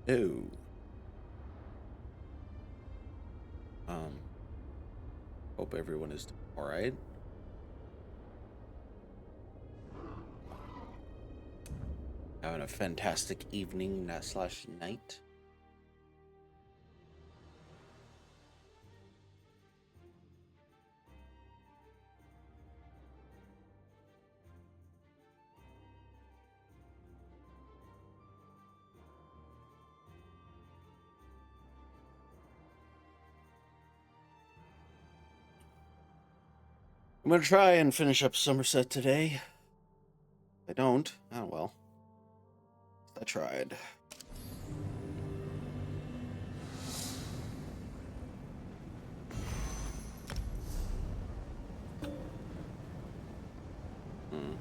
No. Um, Hope everyone is doing all right. Having a fantastic evening slash night. I'm gonna try and finish up Summerset today. If I don't, oh well. I tried. Hmm.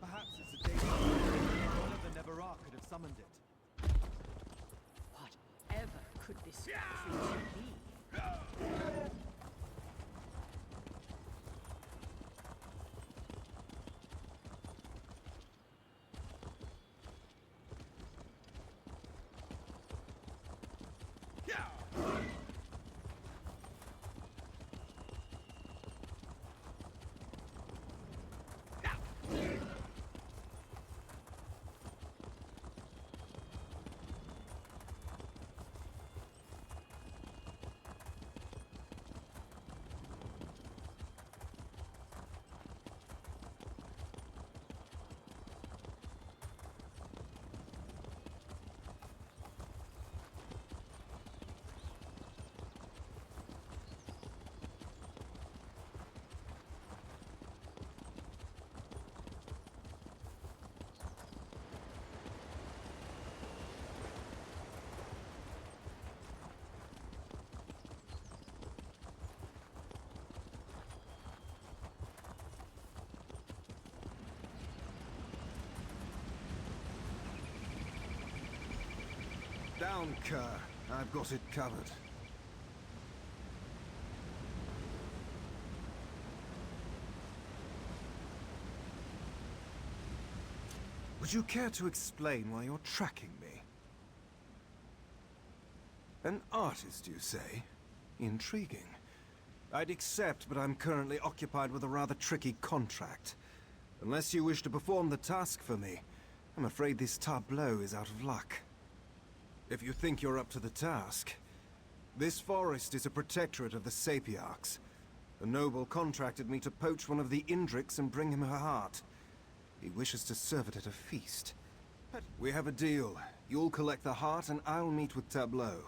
Perhaps it's a danger. One of the Neverah could have summoned it. Whatever could this creature be? Down, Kerr. I've got it covered. Would you care to explain why you're tracking me? An artist, you say? Intriguing. I'd accept, but I'm currently occupied with a rather tricky contract. Unless you wish to perform the task for me, I'm afraid this tableau is out of luck. If you think you're up to the task, this forest is a protectorate of the Sapiarchs. A noble contracted me to poach one of the Indrics and bring him her heart. He wishes to serve it at a feast. We have a deal. You'll collect the heart and I'll meet with Tableau.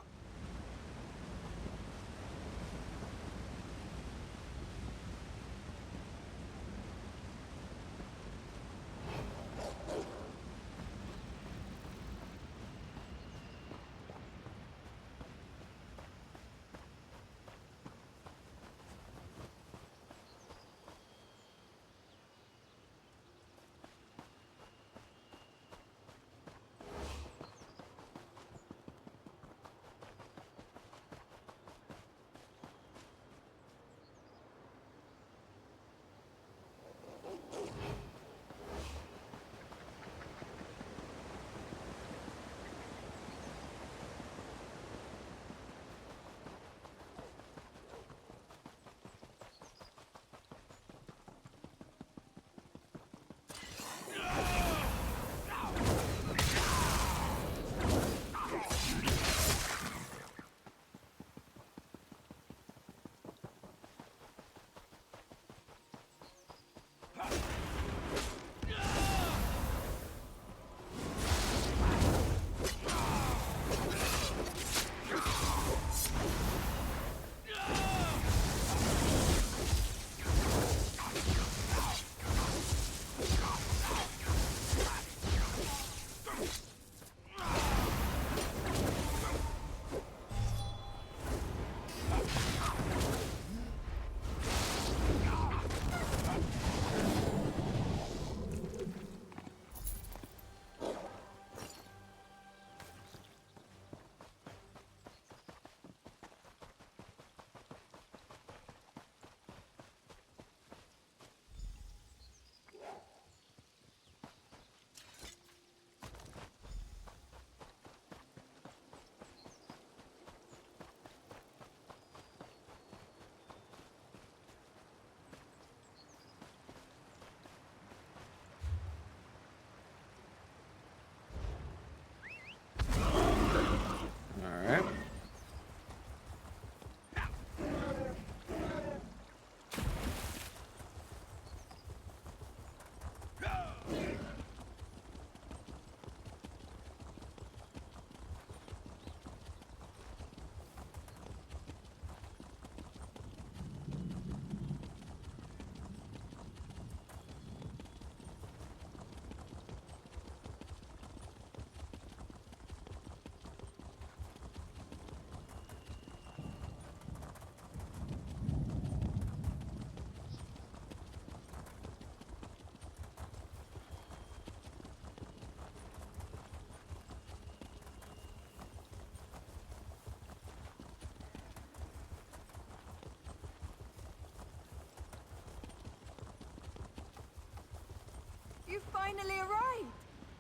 finally arrived,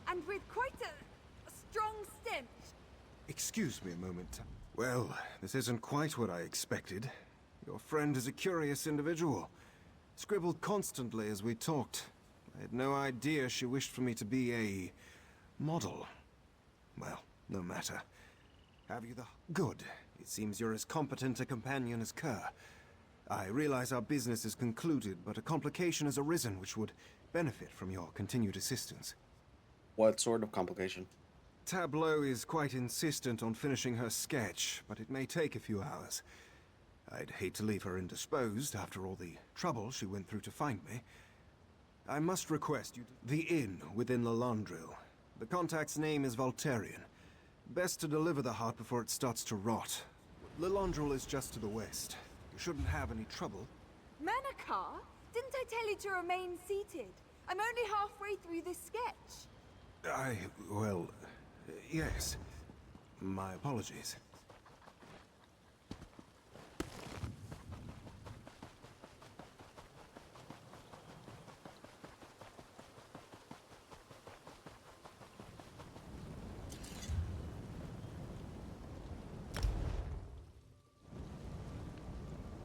and with quite a strong stench. Excuse me a moment. Well, this isn't quite what I expected. Your friend is a curious individual. Scribbled constantly as we talked. I had no idea she wished for me to be a model. Well, no matter. Have you the... Good. It seems you're as competent a companion as Kerr. I realize our business is concluded, but a complication has arisen which would benefit from your continued assistance. What sort of complication? Tableau is quite insistent on finishing her sketch, but it may take a few hours. I'd hate to leave her indisposed after all the trouble she went through to find me. I must request you to... The inn within Lalandril. The contact's name is Voltarian. Best to deliver the heart before it starts to rot. Lalandril is just to the west. You shouldn't have any trouble. Manakar? Didn't I tell you to remain seated? I'm only halfway through this sketch. Well, yes. My apologies.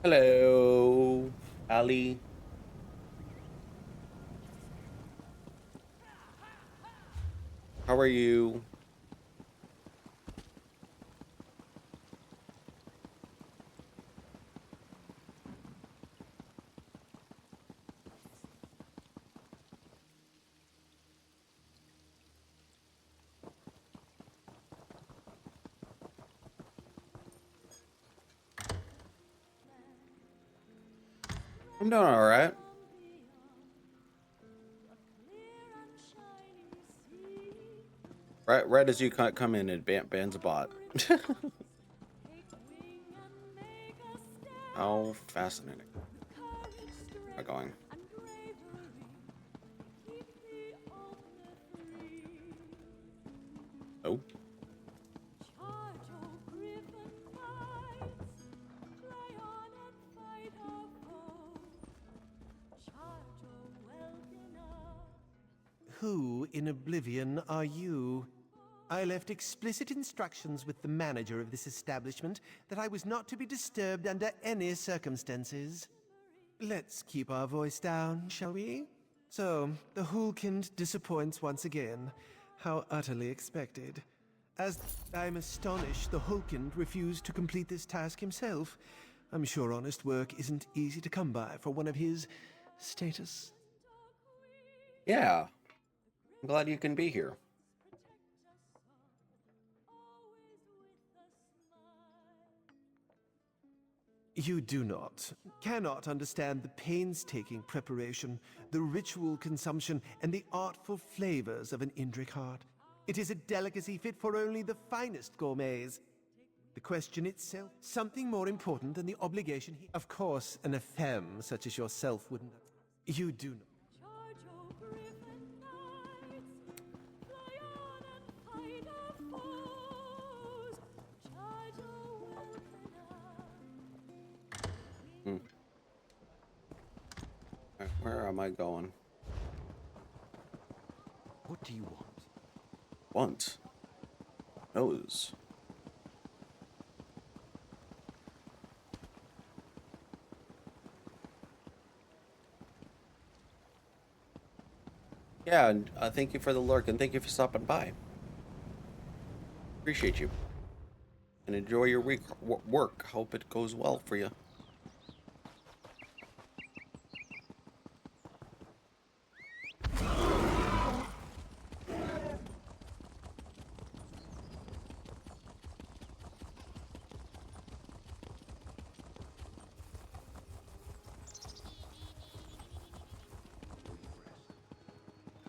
Hello, Ali. How are you? I'm doing all right. Right as you come in, it bans a bot. How fascinating. Am I going? Oh. Who in oblivion are you? I left explicit instructions with the manager of this establishment that I was not to be disturbed under any circumstances. Let's keep our voice down, shall we? So, the Hulkind disappoints once again. How utterly expected. As I'm astonished the Hulkind refused to complete this task himself. I'm sure honest work isn't easy to come by for one of his status. Yeah. I'm glad you can be here. You do not, cannot understand the painstaking preparation, the ritual consumption, and the artful flavors of an Indrik heart. It is a delicacy fit for only the finest gourmets. The question itself, something more important than the obligation he... Of course, an femme such as yourself wouldn't... You do not. Where am I going? What do you want? Want? Nose. Yeah, and thank you for the lurk, and thank you for stopping by. Appreciate you. And enjoy your week work. Hope it goes well for you.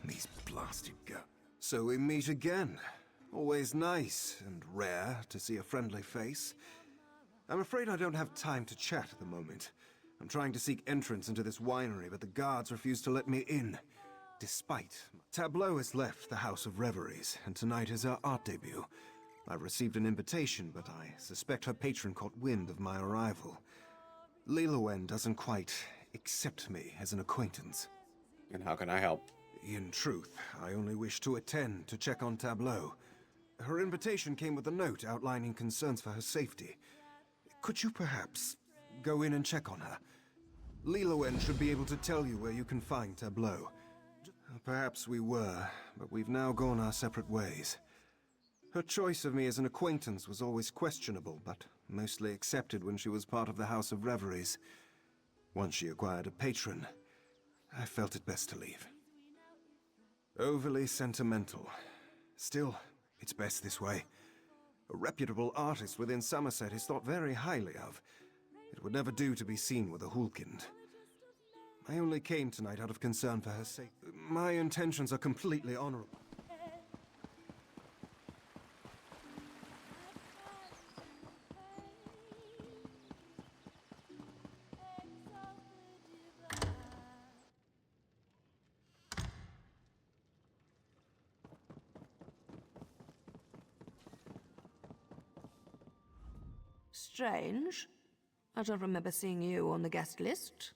These blasted So we meet again. Always nice and rare to see a friendly face. I'm afraid I don't have time to chat at the moment. I'm trying to seek entrance into this winery, but the guards refuse to let me in. Despite... Tableau has left the House of Reveries, and tonight is her art debut. I've received an invitation, but I suspect her patron caught wind of my arrival. Lilowen doesn't quite accept me as an acquaintance. And how can I help? In truth, I only wish to attend to check on Tableau. Her invitation came with a note outlining concerns for her safety. Could you perhaps go in and check on her? Lilowen should be able to tell you where you can find Tableau. Perhaps we were, but we've now gone our separate ways. Her choice of me as an acquaintance was always questionable, but mostly accepted when she was part of the House of Reveries. Once she acquired a patron, I felt it best to leave. Overly sentimental. Still, it's best this way. A reputable artist within Summerset is thought very highly of. It would never do to be seen with a Hulkind. I only came tonight out of concern for her sake. My intentions are completely honorable. Strange. I don't remember seeing you on the guest list.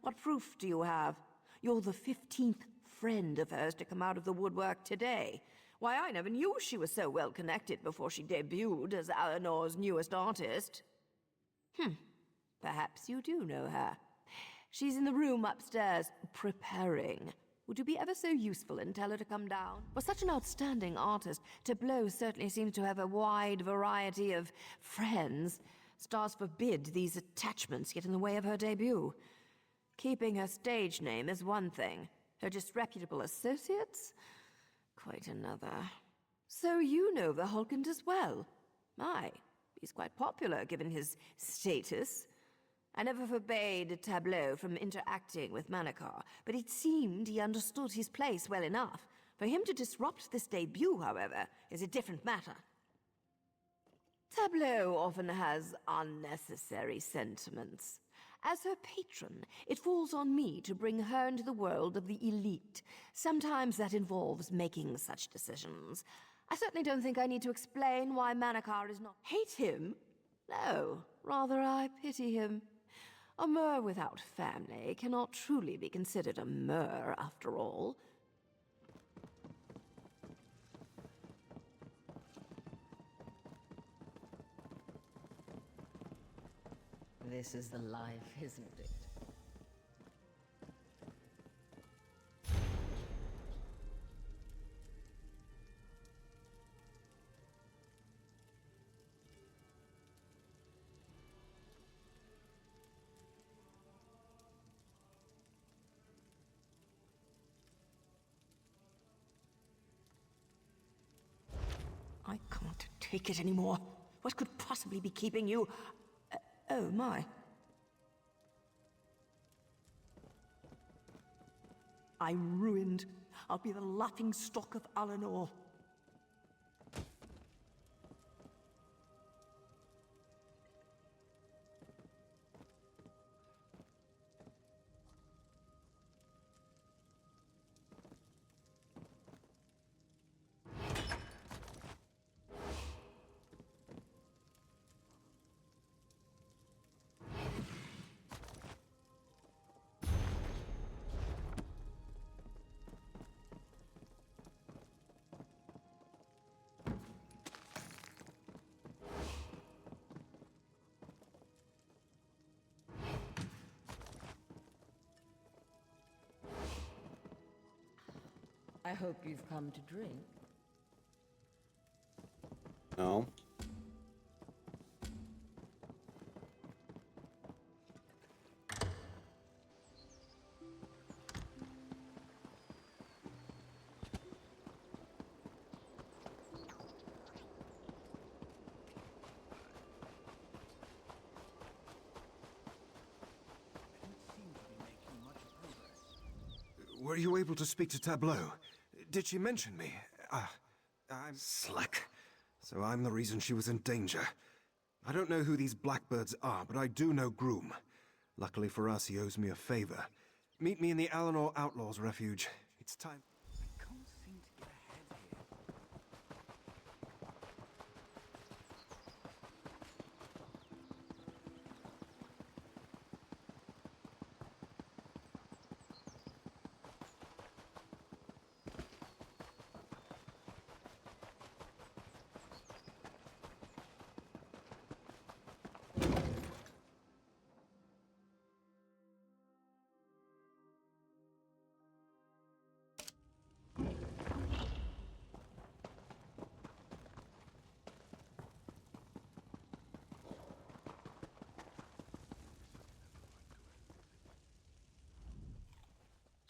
What proof do you have? You're the 15th friend of hers to come out of the woodwork today. Why, I never knew she was so well connected before she debuted as Eleanor's newest artist. Perhaps you do know her. She's in the room upstairs, preparing. Would you be ever so useful and tell her to come down? For such an outstanding artist, Tableau certainly seems to have a wide variety of friends. Stars forbid these attachments get in the way of her debut. Keeping her stage name is one thing. Her disreputable associates? Quite another. So you know the Hulkind as well? My, he's quite popular given his status. I never forbade Tableau from interacting with Manakar, but it seemed he understood his place well enough. For him to disrupt this debut, however, is a different matter. Tableau often has unnecessary sentiments. As her patron, it falls on me to bring her into the world of the elite. Sometimes that involves making such decisions. I certainly don't think I need to explain why Manakar is not... Hate him? No, rather I pity him. A mer without family cannot truly be considered a mer, after all. This is the life, isn't it? I can't take it anymore. What could possibly be keeping you... oh, my. I'm ruined. I'll be the laughingstock of Eleanor. I hope you've come to drink. No. Were you able to speak to Tableau? Did she mention me? I'm slack. So I'm the reason she was in danger. I don't know who these blackbirds are, but I do know Groom. Luckily for us, he owes me a favor. Meet me in the Eleanor Outlaws Refuge. It's time. I can't seem to get ahead here.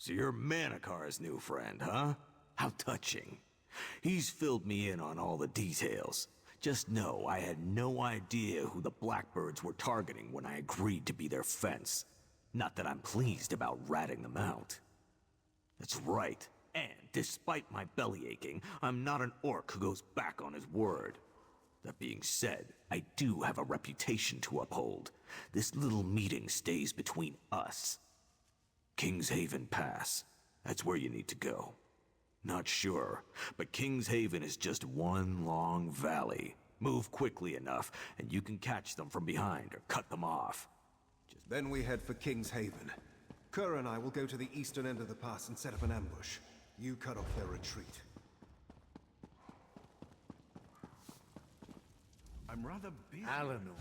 So you're Manikar's new friend, huh? How touching. He's filled me in on all the details. Just know I had no idea who the Blackbirds were targeting when I agreed to be their fence. Not that I'm pleased about ratting them out. That's right. And despite my belly aching, I'm not an orc who goes back on his word. That being said, I do have a reputation to uphold. This little meeting stays between us. Kingshaven Pass. That's where you need to go. Not sure, but Kingshaven is just one long valley. Move quickly enough, and you can catch them from behind or cut them off. Then we head for Kingshaven. Kerr and I will go to the eastern end of the pass and set up an ambush. You cut off their retreat. I'm rather busy. Eleanor.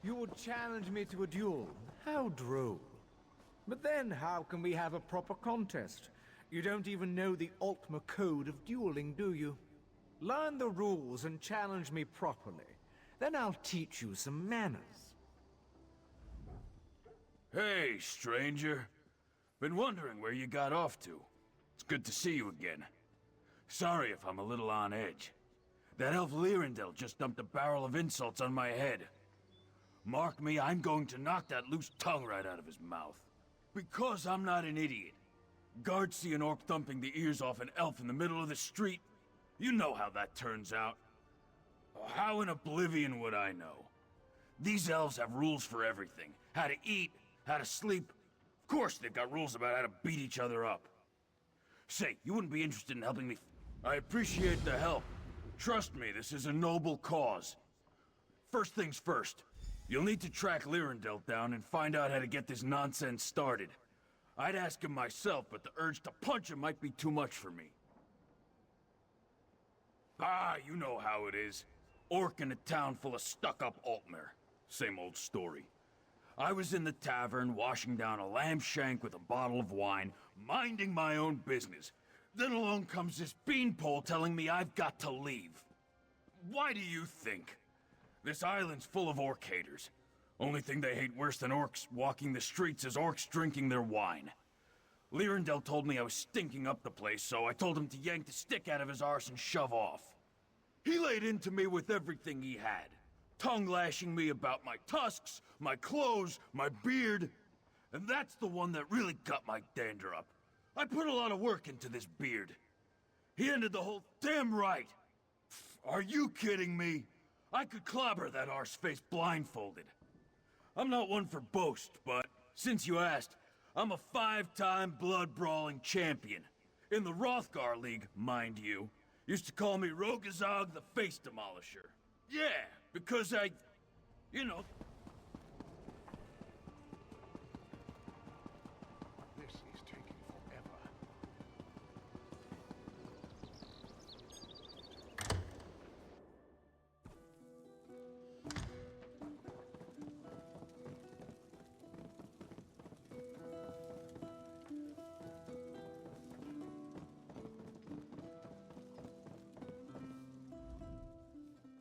You would challenge me to a duel. How droll. But then how can we have a proper contest? You don't even know the Ultima code of dueling, do you? Learn the rules and challenge me properly. Then I'll teach you some manners. Hey, stranger. Been wondering where you got off to. It's good to see you again. Sorry if I'm a little on edge. That elf Lyrindel just dumped a barrel of insults on my head. Mark me, I'm going to knock that loose tongue right out of his mouth. Because I'm not an idiot. Guards see an orc thumping the ears off an elf in the middle of the street. You know how that turns out. How in oblivion would I know? These elves have rules for everything. How to eat, how to sleep. Of course they've got rules about how to beat each other up. Say, you wouldn't be interested in helping me? I appreciate the help. Trust me, this is a noble cause. First things first. You'll need to track Lyrindel down and find out how to get this nonsense started. I'd ask him myself, but the urge to punch him might be too much for me. Ah, you know how it is. Orc in a town full of stuck-up Altmer. Same old story. I was in the tavern, washing down a lamb shank with a bottle of wine, minding my own business. Then along comes this beanpole telling me I've got to leave. Why do you think? This island's full of orc haters. Only thing they hate worse than orcs walking the streets is orcs drinking their wine. Lyrindel told me I was stinking up the place, so I told him to yank the stick out of his arse and shove off. He laid into me with everything he had. Tongue-lashing me about my tusks, my clothes, my beard. And that's the one that really got my dander up. I put a lot of work into this beard. He ended the whole damn right. Are you kidding me? I could clobber that arseface blindfolded. I'm not one for boast, but since you asked, I'm a 5-time blood-brawling champion. In the Rothgar League, mind you. Used to call me Rogazog the Face Demolisher. Yeah, because you know... This is taking forever.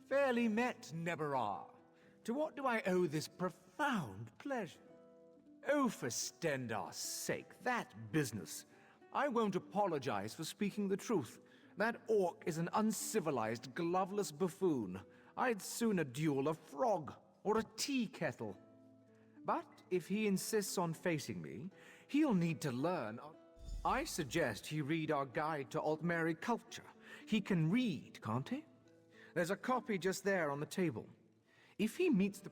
Fairly met, Nebarar. To what do I owe this profound pleasure? Oh, for Stendar's sake, that business. I won't apologize for speaking the truth. That orc is an uncivilized, gloveless buffoon. I'd sooner duel a frog or a tea kettle. But if he insists on facing me, he'll need to learn. I suggest he read our guide to Altmeri culture. He can read, can't he? There's a copy just there on the table. If he meets the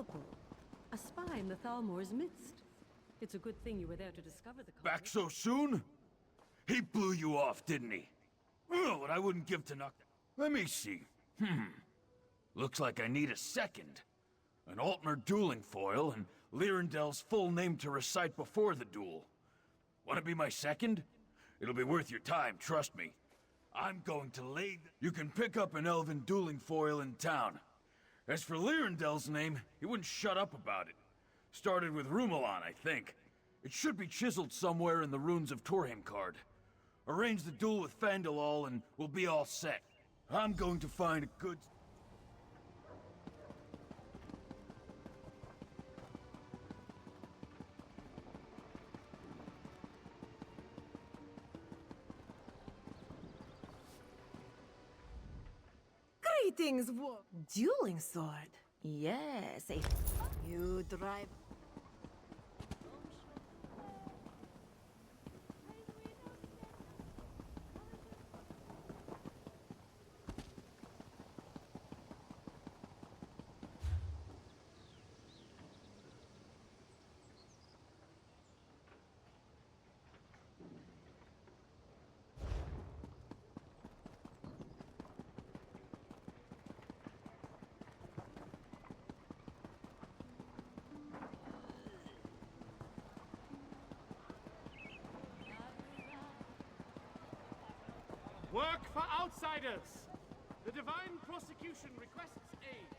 Capable. A spy in the Thalmor's midst. It's a good thing you were there to discover the culprit. Back so soon? He blew you off, didn't he? Oh, what I wouldn't give to knock... Let me see. Looks like I need a second. An Altmer dueling foil, and Lyrandel's full name to recite before the duel. Want to be my second? It'll be worth your time, trust me. I'm going to lay... You can pick up an elven dueling foil in town. As for Lyrandel's name, he wouldn't shut up about it. Started with Rumelon, I think. It should be chiseled somewhere in the runes of Torheimcard. Arrange the duel with Fandalal and we'll be all set. I'm going to find a good... Greetings, war. Dueling sword. Yes, You drive. Work for outsiders! The Divine Prosecution requests aid.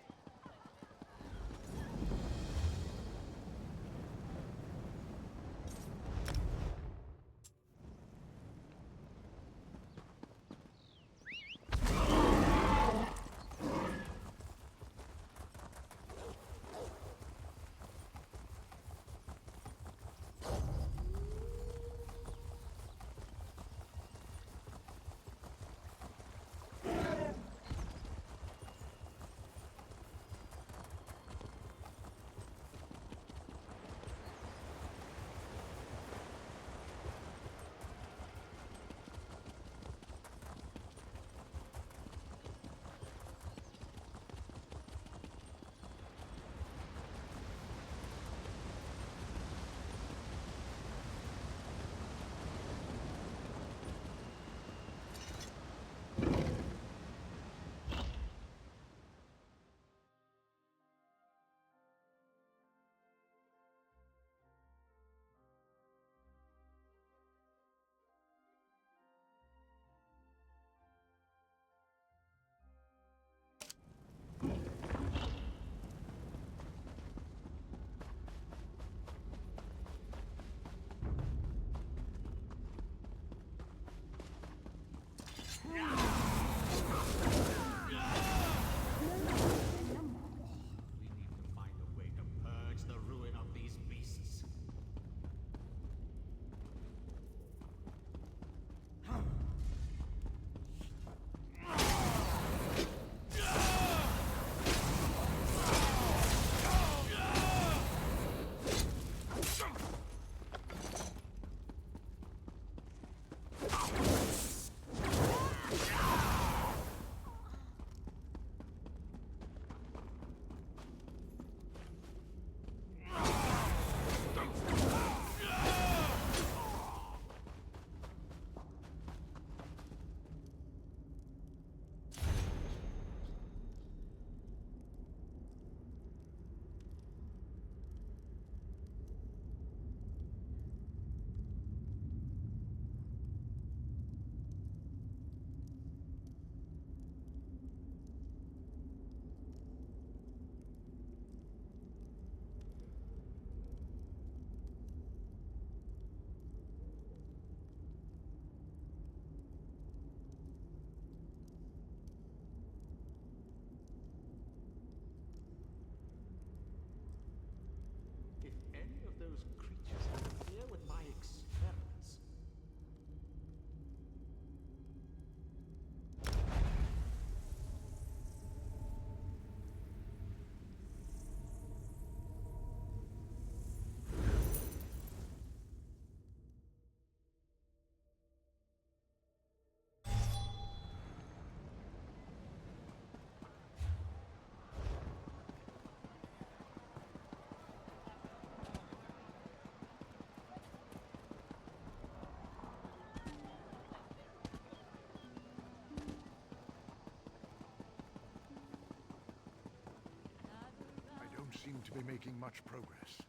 to be making much progress.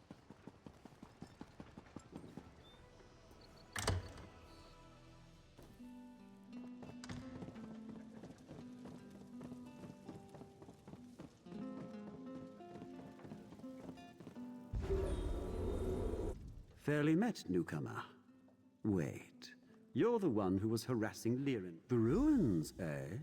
Fairly met, newcomer. Wait, you're the one who was harassing Lirin. The ruins, eh?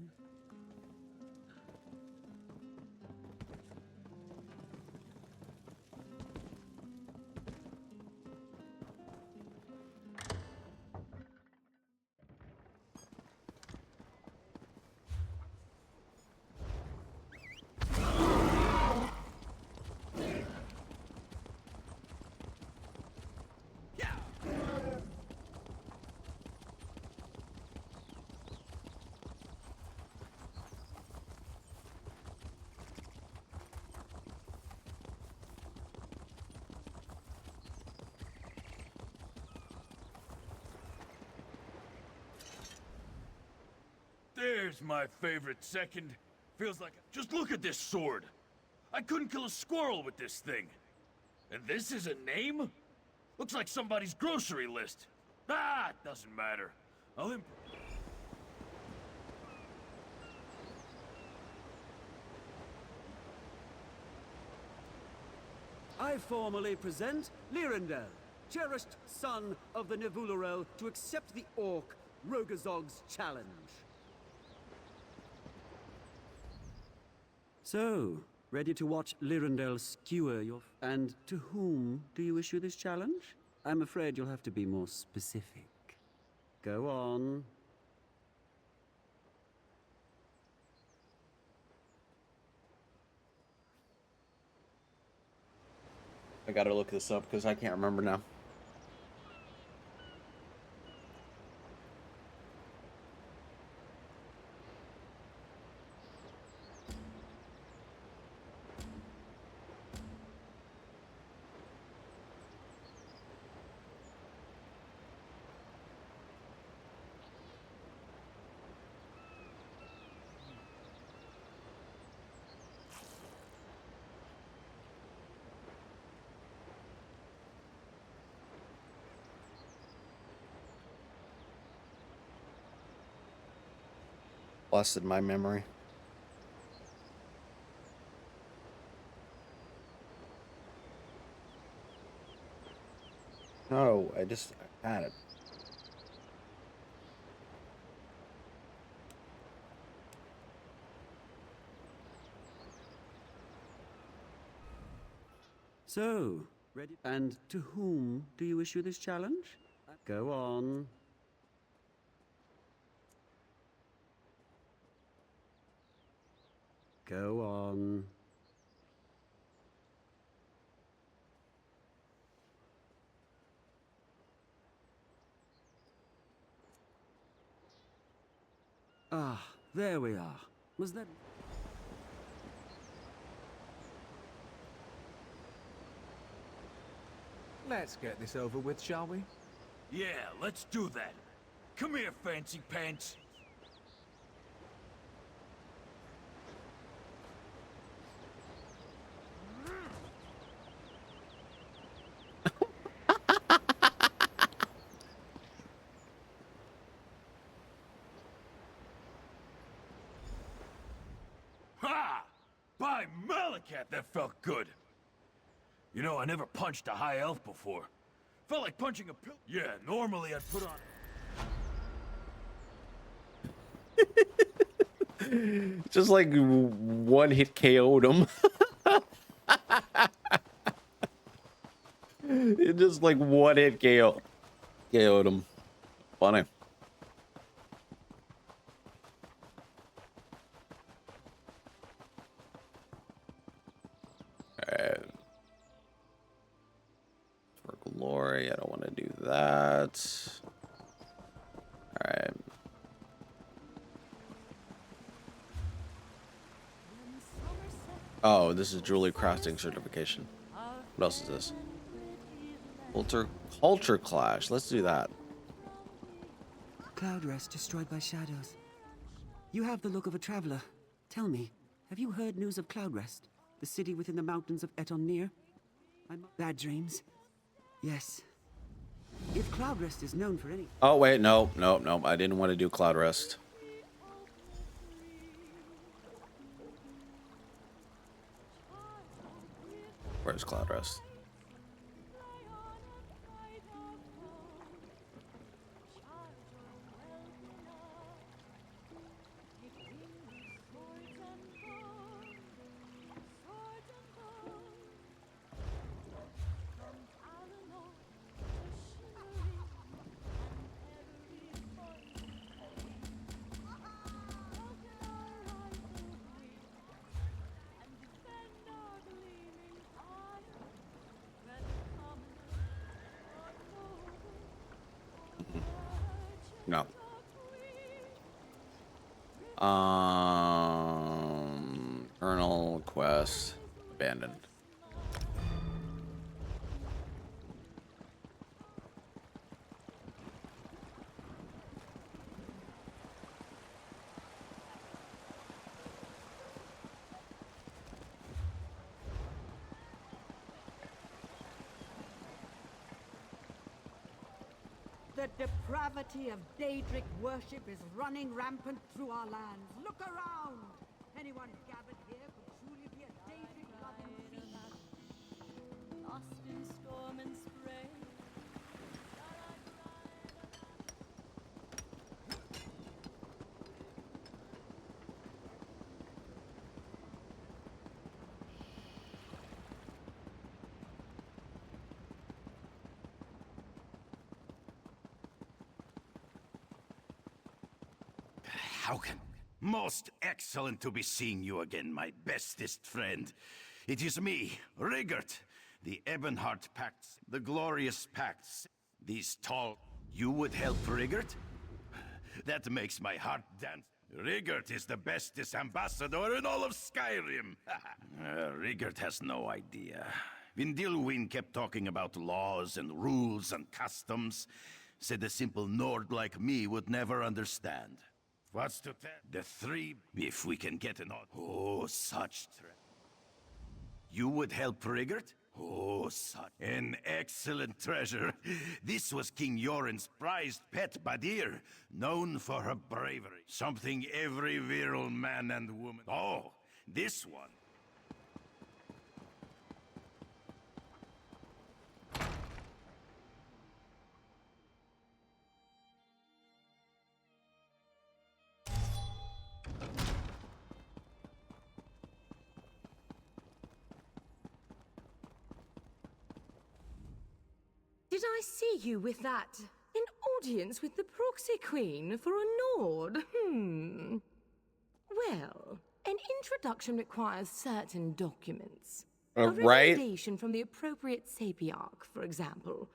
There's my favorite second. Feels like... Just look at this sword. I couldn't kill a squirrel with this thing. And this is a name? Looks like somebody's grocery list. Ah, it doesn't matter. I'll I formally present Lyrindel, cherished son of the Nevulero, to accept the Orc Rogazog's challenge. So, ready to watch Lyrindel skewer your... And to whom do you issue this challenge? I'm afraid you'll have to be more specific. Go on. I gotta look this up because I can't remember now. Busted my memory. No, I had it. So, ready? And to whom do you issue this challenge? Go on. Go on. Ah, there we are. Was that... Let's get this over with, shall we? Yeah, let's do that. Come here, fancy pants. Ha! By Malakat, that felt good. You know, I never punched a high elf before. Felt like punching a pill. Yeah, normally I'd put on... Just like one hit KO'd him. It just like one hit KO'd him. Funny. Alright. For glory, I don't want to do that. Alright. Oh, this is jewelry crafting certification. What else is this? Culture clash. Let's do that. Cloud rest destroyed by shadows. You have the look of a traveler. Tell me, have you heard news of Cloud rest? The city within the mountains of Etonir? Bad dreams? Yes. If Cloudrest is known for any... Oh, wait, no. I didn't want to do Cloud Rest. Where's Cloud Rest? No. Colonel quest abandoned. The depravity of Daedric worship is running rampant through our lands. Look around! Anyone gathered here could truly be a Daedric-loving fiend. Lost in storm and spray. How can... Most excellent to be seeing you again, my bestest friend. It is me, Rigert, the Ebonheart Pacts, the glorious Pacts. These tall... You would help Rigert? That makes my heart dance. Rigert is the bestest ambassador in all of Skyrim. Rigert has no idea. Vindilwyn kept talking about laws and rules and customs. Said a simple Nord like me would never understand. What's to tell? The three, if we can get an odd. Oh, such You would help Rigert? Oh, such an excellent treasure. This was King Yoren's prized pet Badir, known for her bravery. Something every virile man and woman... Oh, this one. Did I see you with that? An audience with the proxy queen for a Nord? Well, an introduction requires certain documents. A Right? recommendation from the appropriate sapiarch, for example,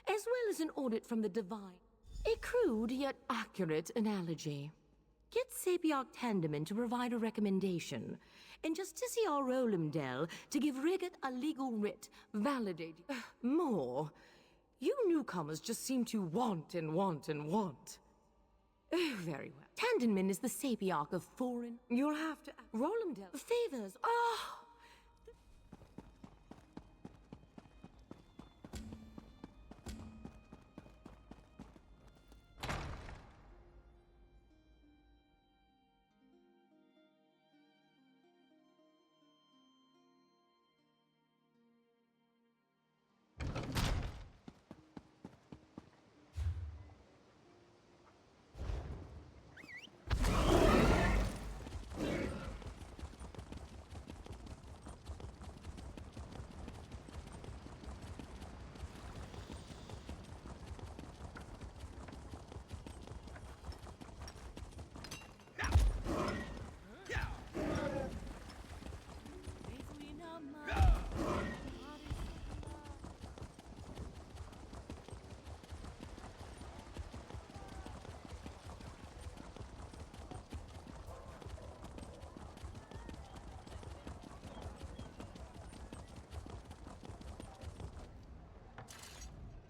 as well as an audit from the divine. A crude yet accurate analogy. Get Sapiarch Tandeman to provide a recommendation, and Justiciar Rolimdel to give Rigert a legal writ, validating more. You newcomers just seem to want and want and want. Oh, very well. Tandenman is the Sapiarch of foreign... You'll have to... Rolimdel... Favors... Oh!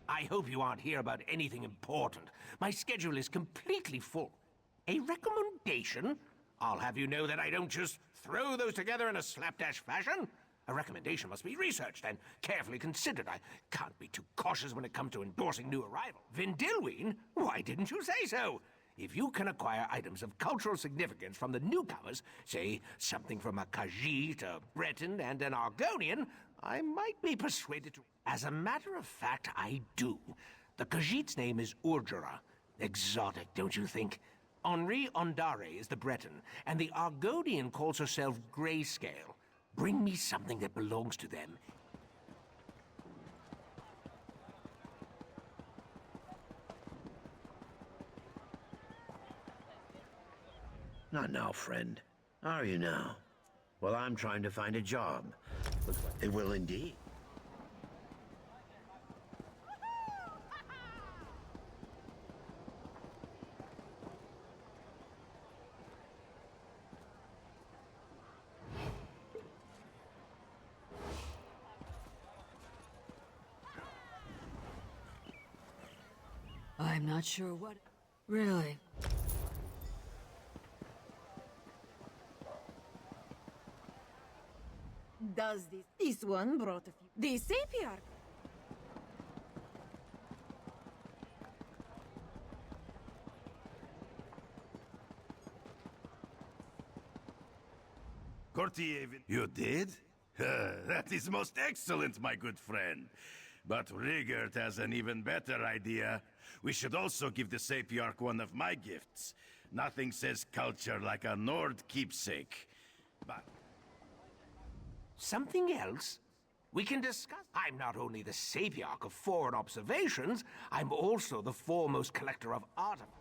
I hope you aren't here about anything important. My schedule is completely full. A recommendation? I'll have you know that I don't just throw those together in a slapdash fashion. A recommendation must be researched and carefully considered. I can't be too cautious when it comes to endorsing new arrivals. Vindilwyn? Why didn't you say so? If you can acquire items of cultural significance from the newcomers, say something from a Khajiit, a Breton, and an Argonian, I might be persuaded to... As a matter of fact, I do. The Khajiit's name is Urjara. Exotic, don't you think? Henri Ondare is the Breton, and the Argonian calls herself Grayscale. Bring me something that belongs to them. Not now, friend. Are you now? Well, I'm trying to find a job. It will indeed. I'm not sure what... Really? Does this one brought a few... The Sapiarch! Courtier, you did? That is most excellent, my good friend. But Rigert has an even better idea. We should also give the Sapiarch one of my gifts. Nothing says culture like a Nord keepsake. But... Something else? We can discuss. I'm not only the Sapiarch of foreign observations, I'm also the foremost collector of artifacts.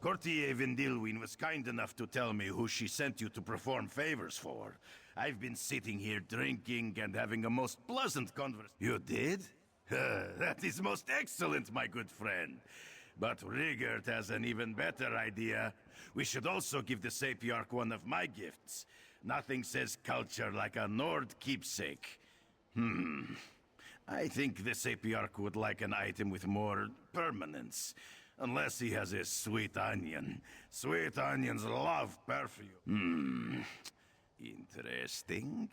Courtier Vindilwyn was kind enough to tell me who she sent you to perform favors for. I've been sitting here drinking and having a most pleasant conversation. You did? That is most excellent, my good friend. But Rigert has an even better idea. We should also give the Sapiarch one of my gifts. Nothing says culture like a Nord keepsake. I think the Sapiarch would like an item with more permanence. Unless he has a sweet onion. Sweet onions love perfume. Interesting.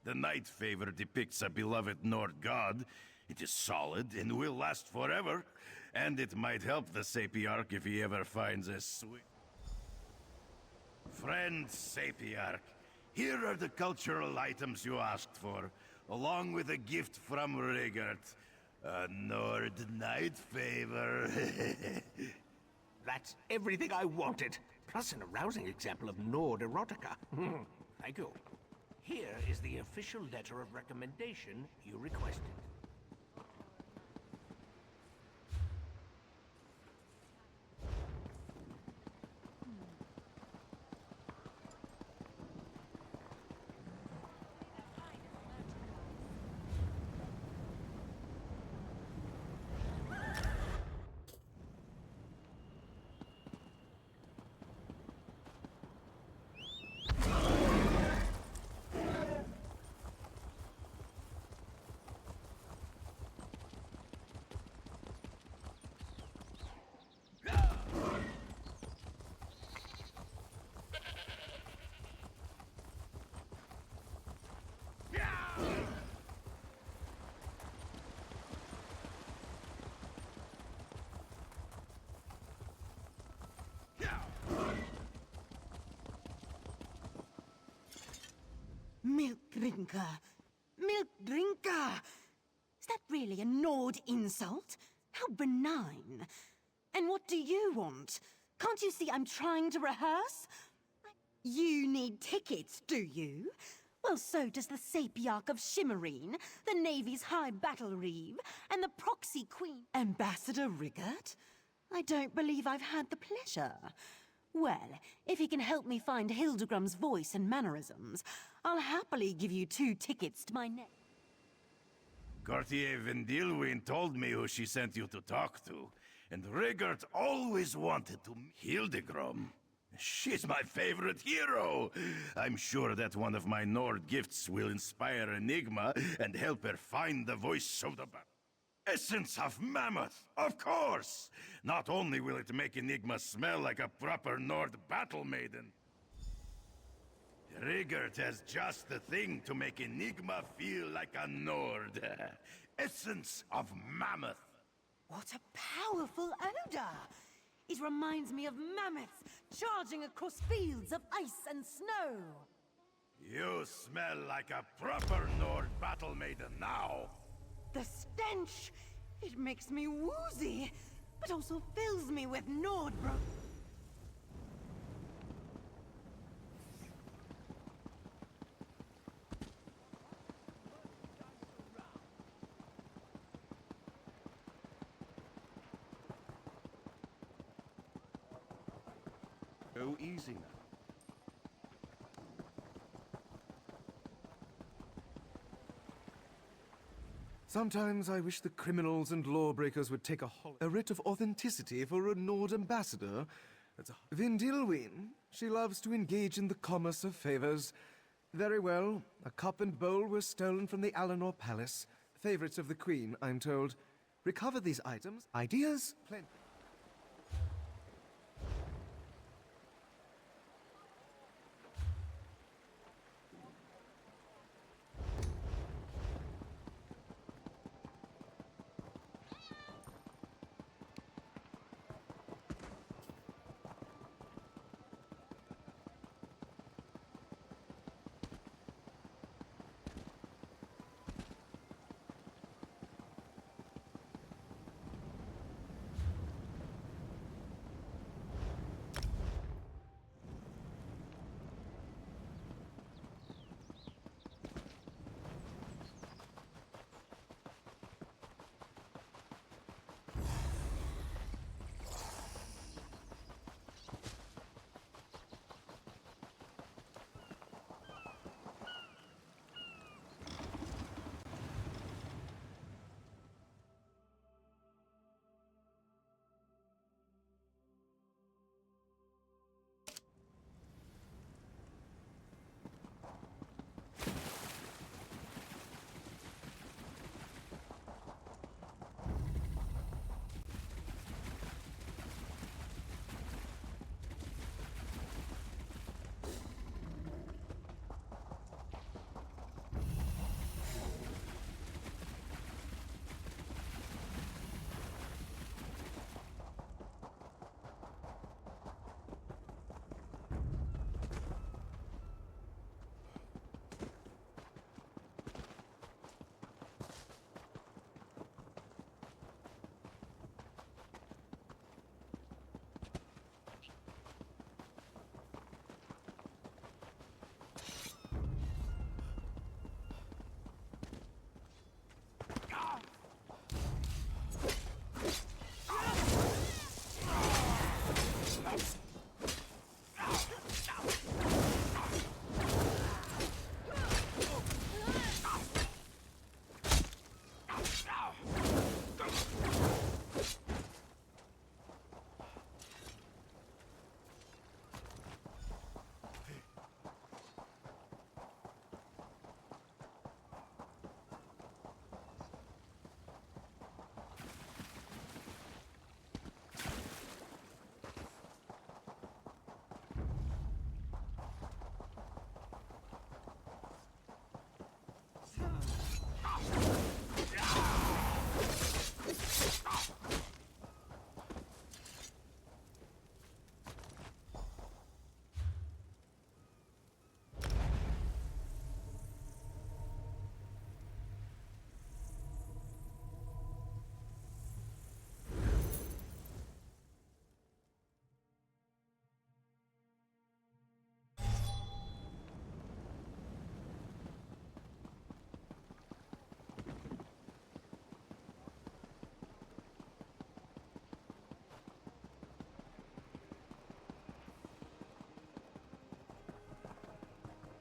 The Night Favor depicts a beloved Nord god. It is solid and will last forever. And it might help the Sapiarch if he ever finds a sweet... Friend Sapiarch, here are the cultural items you asked for, along with a gift from Rigert. A Nord Night Favor. That's everything I wanted. Plus an arousing example of Nord erotica. Thank you. Here is the official letter of recommendation you requested. Milk drinker! Milk drinker! Is that really a Nord insult? How benign. And what do you want? Can't you see I'm trying to rehearse? You need tickets, do you? Well, so does the Sapiarch of Shimmerine, the Navy's High Battle Reeve, and the Proxy Queen. Ambassador Rigert? I don't believe I've had the pleasure. Well, if he can help me find Hildegram's voice and mannerisms, I'll happily give you 2 tickets to my neck. Courtier Vindilwyn told me who she sent you to talk to, and Rigert always wanted to meet Hildegram. She's my favorite hero. I'm sure that one of my Nord gifts will inspire Enigma and help her find the voice of the battle. Essence of Mammoth, of course! Not only will it make Enigma smell like a proper Nord battle maiden, Rigert has just the thing to make Enigma feel like a Nord. Essence of mammoth. What a powerful odor! It reminds me of mammoths charging across fields of ice and snow. You smell like a proper Nord battle maiden now. The stench! It makes me woozy, but also fills me with Nordbro. Go easy now. Sometimes I wish the criminals and lawbreakers would take a writ of authenticity for a Nord ambassador. Vindilwyn, she loves to engage in the commerce of favors. Very well, a cup and bowl were stolen from the Alinor Palace. Favorites of the Queen, I'm told. Recover these items. Ideas? Plenty.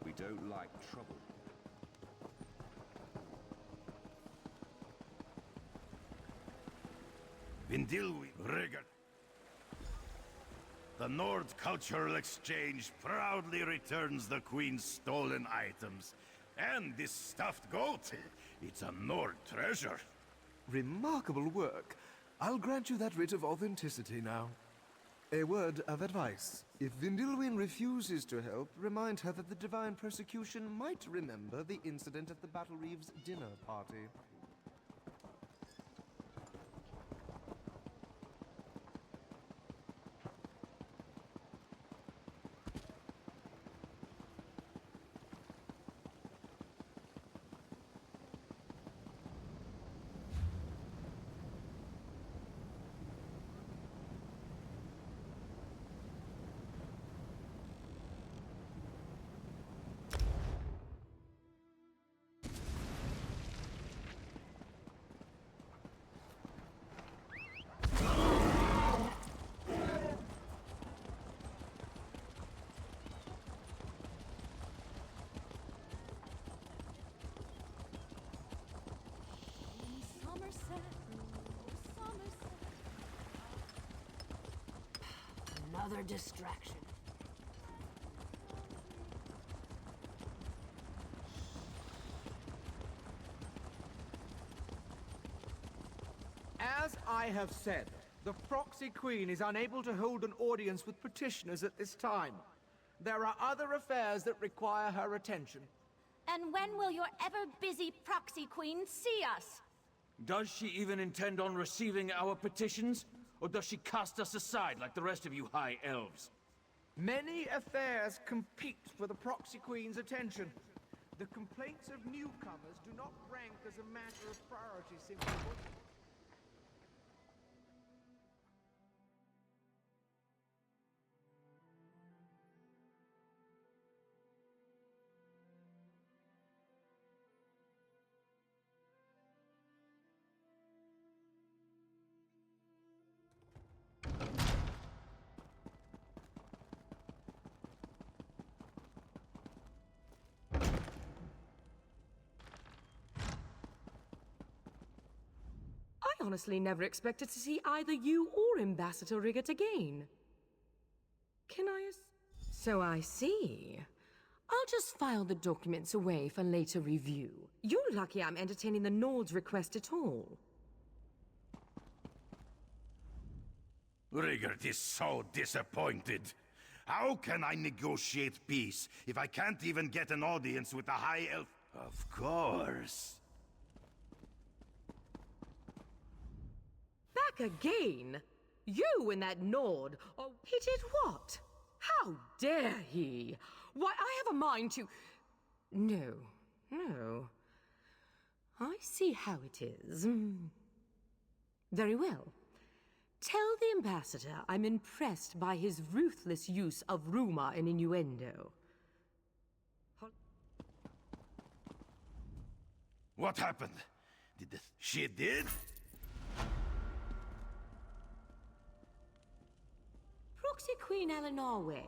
We don't like trouble. Vindilwyn, Rigert. The Nord Cultural Exchange proudly returns the Queen's stolen items. And this stuffed goat, it's a Nord treasure. Remarkable work. I'll grant you that writ of authenticity now. A word of advice. If Vindilwyn refuses to help, remind her that the Divine Persecution might remember the incident at the Battle Reeves dinner party. Summerset, Summerset. Another distraction. As I have said, the Proxy Queen is unable to hold an audience with petitioners at this time. There are other affairs that require her attention. And when will your ever-busy Proxy Queen see us? Does she even intend on receiving our petitions? Or does she cast us aside like the rest of you high elves? Many affairs compete for the Proxy Queen's attention. The complaints of newcomers do not rank as a matter of priority, simply put. I honestly never expected to see either you or Ambassador Riggett again. So I see. I'll just file the documents away for later review. You're lucky I'm entertaining the Nord's request at all. Riggert is so disappointed. How can I negotiate peace if I can't even get an audience with the High Elf? Of course. Back again? You and that Nord? Oh, he did what? How dare he? Why, I have a mind to... No. I see how it is. Very well. Tell the ambassador I'm impressed by his ruthless use of rumor and innuendo. What happened? She did? Proxy Queen Eleanor Way,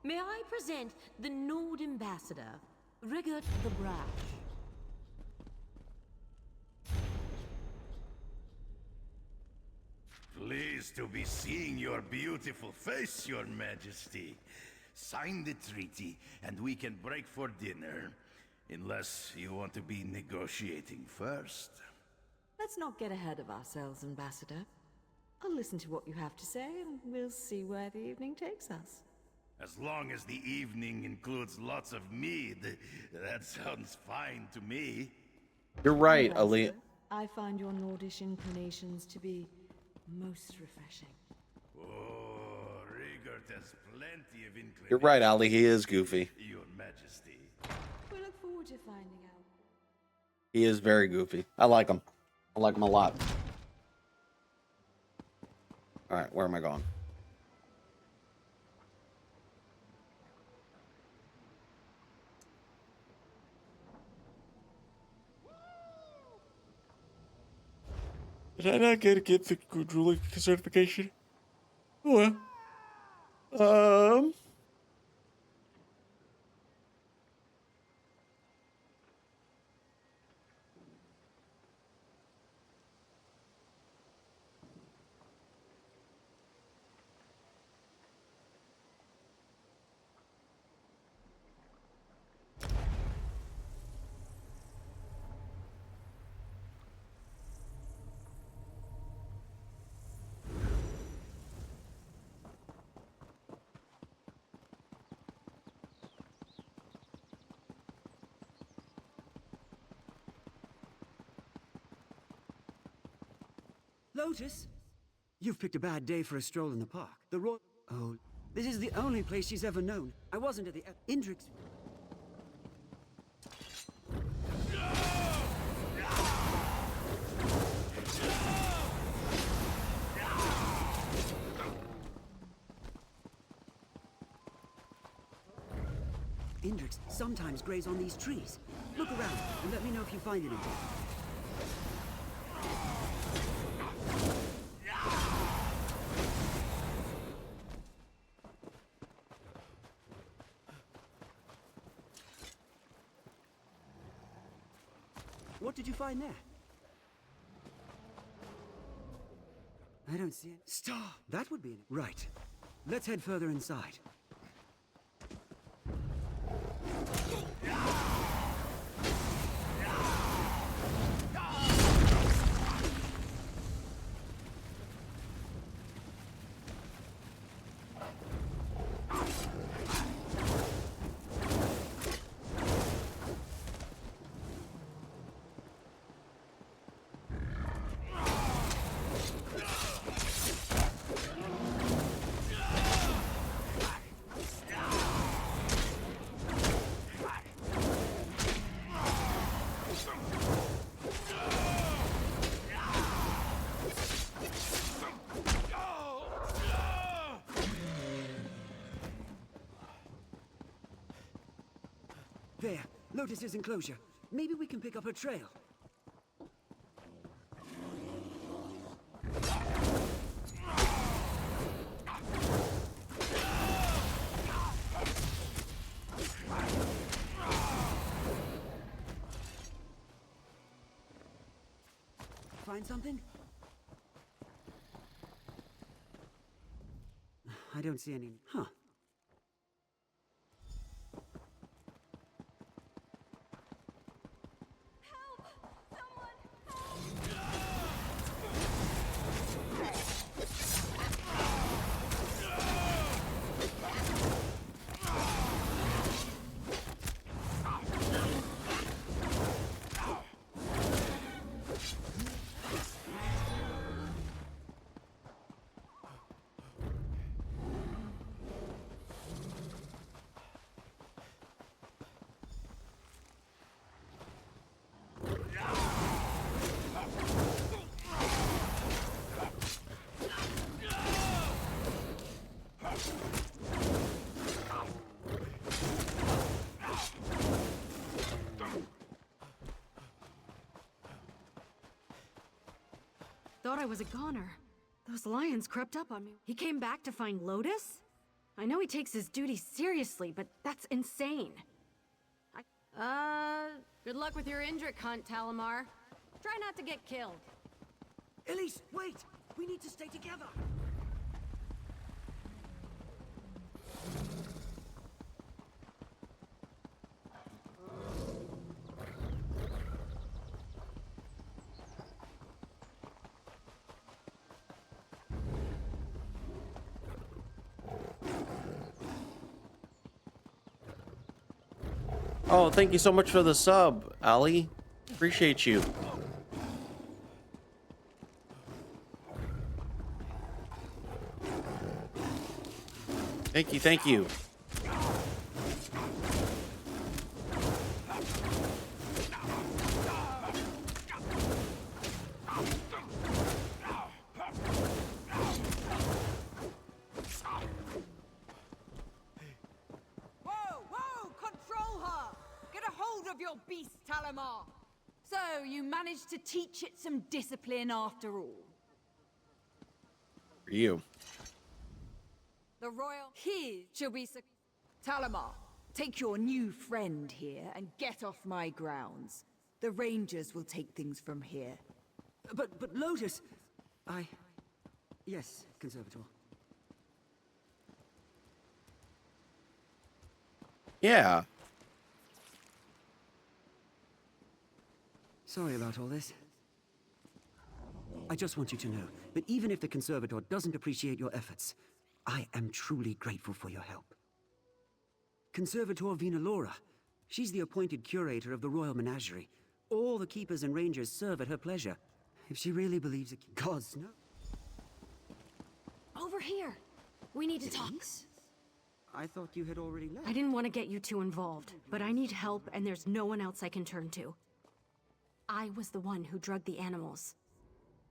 may I present the Nord ambassador, Riggert the Brash. Pleased to be seeing your beautiful face, Your Majesty. Sign the treaty, and we can break for dinner. Unless you want to be negotiating first. Let's not get ahead of ourselves, Ambassador. I'll listen to what you have to say, and we'll see where the evening takes us. As long as the evening includes lots of mead, that sounds fine to me. You're right, Ali. Ambassador, I find your Nordish inclinations to be most refreshing. Oh, Riggert has plenty of inclination. You're right, Ali. He is goofy. Your Majesty. We look forward to finding out. He is very goofy. I like him. I like him a lot. Alright, where am I going? Did I not get the good ruling certification? Oh well. Lotus? You've picked a bad day for a stroll in the park. The Royal... Oh, this is the only place she's ever known. I wasn't at the... Indrix... Indrix sometimes graze on these trees. Look around and let me know if you find anything. What did you find there? I don't see it. Star! That would be it. Right. Let's head further inside. There, Lotus's enclosure. Maybe we can pick up her trail. Find something? I don't see any. Huh. Thought I was a goner. Those lions crept up on me. He came back to find Lotus? I know he takes his duty seriously, but that's insane. Good luck with your Indrik hunt, Talamar. Try not to get killed. Elise, wait! We need to stay together! Oh, thank you so much for the sub, Ali. Appreciate you. Thank you, thank you. So, you managed to teach it some discipline after all. For you. The royal here shall be Talamar, take your new friend here and get off my grounds. The Rangers will take things from here. But Lotus... Yes, Conservator. Yeah. Sorry about all this. I just want you to know that even if the Conservator doesn't appreciate your efforts, I am truly grateful for your help. Conservator Vinalora, she's the appointed curator of the Royal Menagerie. All the keepers and rangers serve at her pleasure. If she really believes it, gods no. Over here. We need to talk. I thought you had already left. I didn't want to get you too involved, but I need help and there's no one else I can turn to. I was the one who drugged the animals.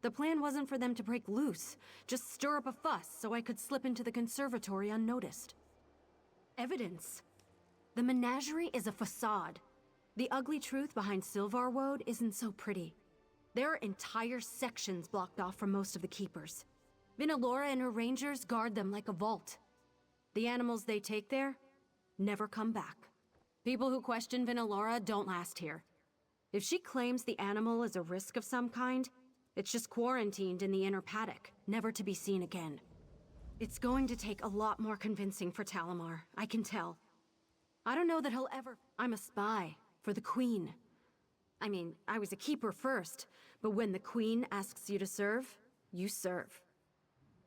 The plan wasn't for them to break loose, just stir up a fuss so I could slip into the conservatory unnoticed. Evidence. The menagerie is a facade. The ugly truth behind Sylvar Woad isn't so pretty. There are entire sections blocked off from most of the keepers. Vinalora and her rangers guard them like a vault. The animals they take there never come back. People who question Vinalora don't last here. If she claims the animal is a risk of some kind, it's just quarantined in the inner paddock, never to be seen again. It's going to take a lot more convincing for Talamar, I can tell. I don't know that he'll ever... I'm a spy for the Queen. I mean, I was a keeper first, but when the Queen asks you to serve, you serve.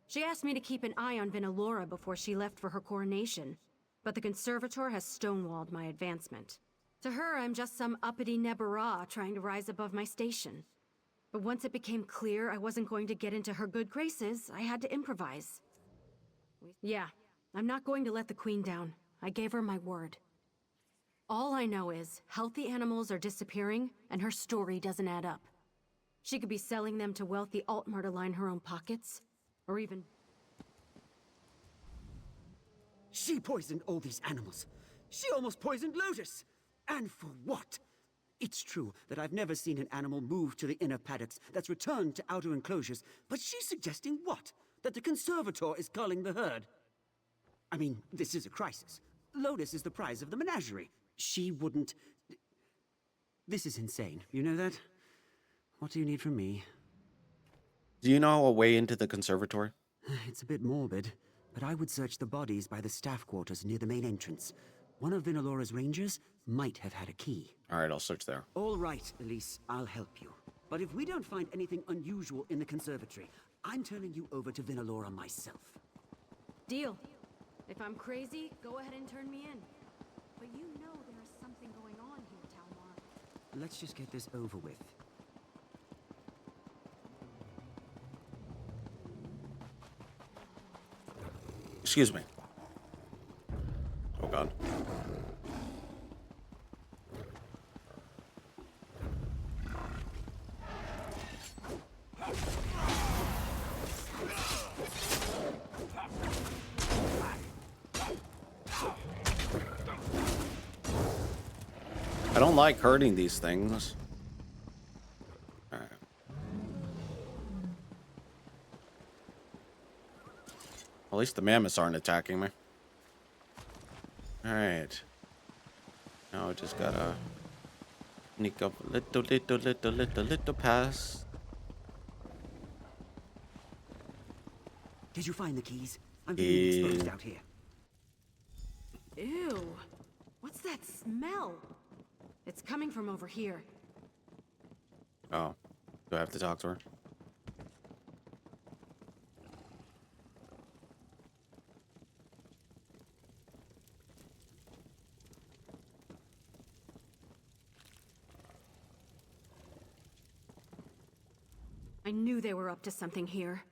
She asked me to keep an eye on Vinalora before she left for her coronation, but the Conservator has stonewalled my advancement. To her, I'm just some uppity Nebara trying to rise above my station. But once it became clear I wasn't going to get into her good graces, I had to improvise. Yeah, I'm not going to let the Queen down. I gave her my word. All I know is, healthy animals are disappearing, and her story doesn't add up. She could be selling them to wealthy Altmer to line her own pockets, or even... She poisoned all these animals. She almost poisoned Lotus. And for what? It's true that I've never seen an animal move to the inner paddocks that's returned to outer enclosures, but she's suggesting what? That the Conservator is culling the herd? I mean, this is a crisis. Lotus is the prize of the menagerie. She wouldn't... This is insane. You know that? What do you need from me? Do you know a way into the conservatory? It's a bit morbid, but I would search the bodies by the staff quarters near the main entrance. One of Vinalora's rangers might have had a key. All right, I'll search there. All right, Elise, I'll help you. But if we don't find anything unusual in the conservatory, I'm turning you over to Vinalora myself. Deal. If I'm crazy, go ahead and turn me in. But you know there's something going on here, Talmar. Let's just get this over with. Excuse me. Oh, God. I don't like hurting these things. All right. At least the mammoths aren't attacking me. All right. Now I just gotta sneak up a little past. Did you find the keys? I'm being exposed out here. Ew. What's that smell? It's coming from over here. Oh. Do I have to talk to her? I knew they were up to something here.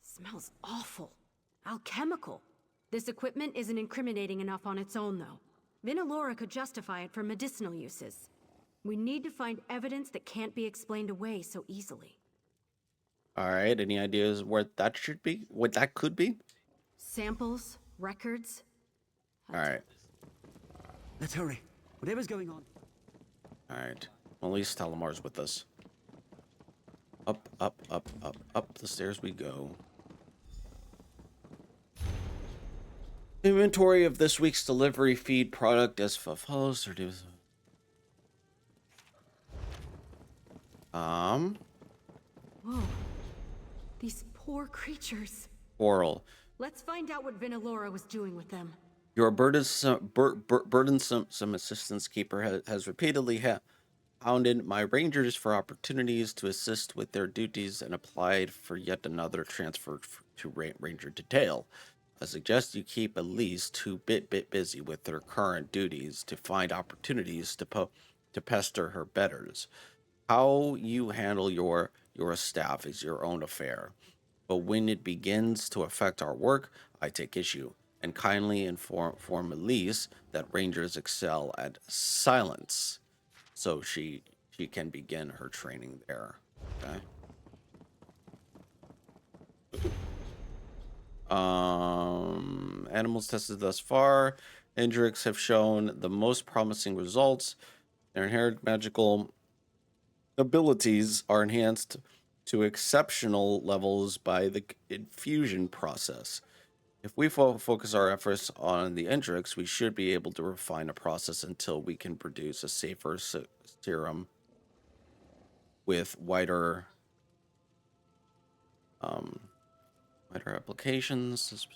Smells awful. Alchemical. This equipment isn't incriminating enough on its own, though. Vinalora could justify it for medicinal uses. We need to find evidence that can't be explained away so easily. All right. Any ideas where that should be? What that could be? Samples, records. All right. Let's hurry. Whatever's going on. All right. Well, at least Talamar's with us. Up, up, up, up, up the stairs we go. Inventory of this week's delivery feed product as follows. Whoa. These poor creatures. Oral. Let's find out what Vinalora was doing with them. Your burdensome assistance keeper has repeatedly hounded my rangers for opportunities to assist with their duties and applied for yet another transfer to ranger detail. I suggest you keep at least 2 bit busy with their current duties to find opportunities to pester her betters. How you handle your Your staff is your own affair. But when it begins to affect our work, I take issue and kindly inform Elise that Rangers excel at silence, so she can begin her training there. Okay. Animals tested thus far. Indrix have shown the most promising results. Their inherent magical abilities are enhanced to exceptional levels by the infusion process. If we focus our efforts on the Indrix, we should be able to refine a process until we can produce a safer serum with wider applications.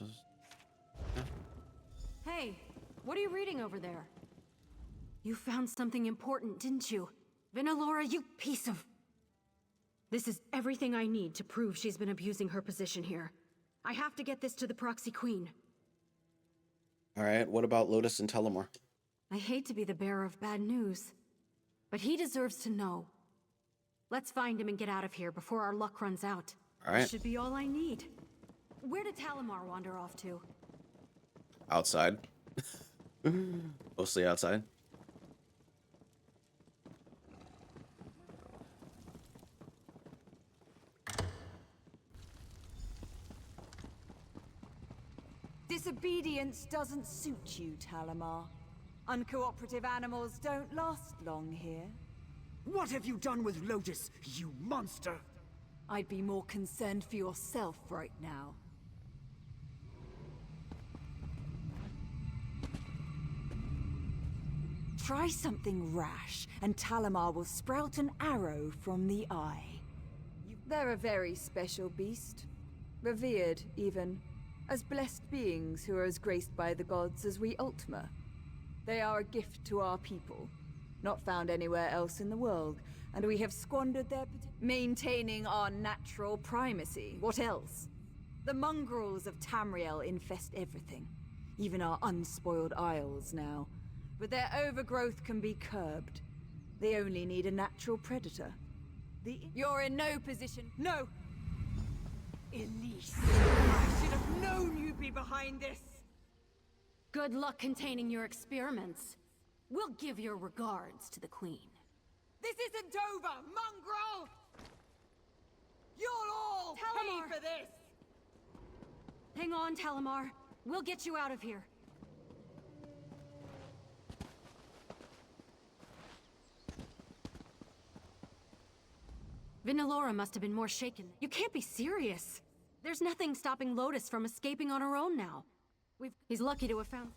Hey, what are you reading over there? You found something important, didn't you? Vinalora, you piece of... This is everything I need to prove she's been abusing her position here. I have to get this to the Proxy Queen. All right, what about Lotus and Telemore? I hate to be the bearer of bad news, but he deserves to know. Let's find him and get out of here before our luck runs out. All right. This should be all I need. Where did Talamar wander off to? Outside. Mostly outside. Disobedience doesn't suit you, Talamar. Uncooperative animals don't last long here. What have you done with Lotus, you monster? I'd be more concerned for yourself right now. Try something rash, and Talamar will sprout an arrow from the eye. They're a very special beast. Revered, even. As blessed beings who are as graced by the gods as we Ultima. They are a gift to our people, not found anywhere else in the world, and we have squandered their maintaining our natural primacy. What else? The mongrels of Tamriel infest everything, even our unspoiled isles now. But their overgrowth can be curbed. They only need a natural predator. You're in no position. No! Elise, I should have known you'd be behind this! Good luck containing your experiments. We'll give your regards to the Queen. This isn't over, mongrel! You'll all pay for this! Hang on, Talamar. We'll get you out of here. Vinalora must have been more shaken. You can't be serious. There's nothing stopping Lotus from escaping on her own now. He's lucky to have found...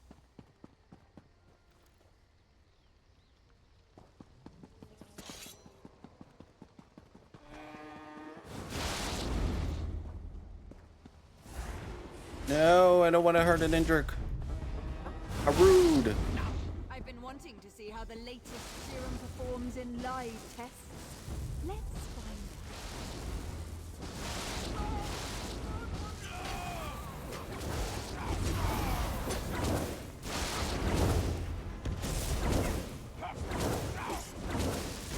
No, I don't want to hurt an Indrik. How rude. I've been wanting to see how the latest serum performs in live tests. Let's find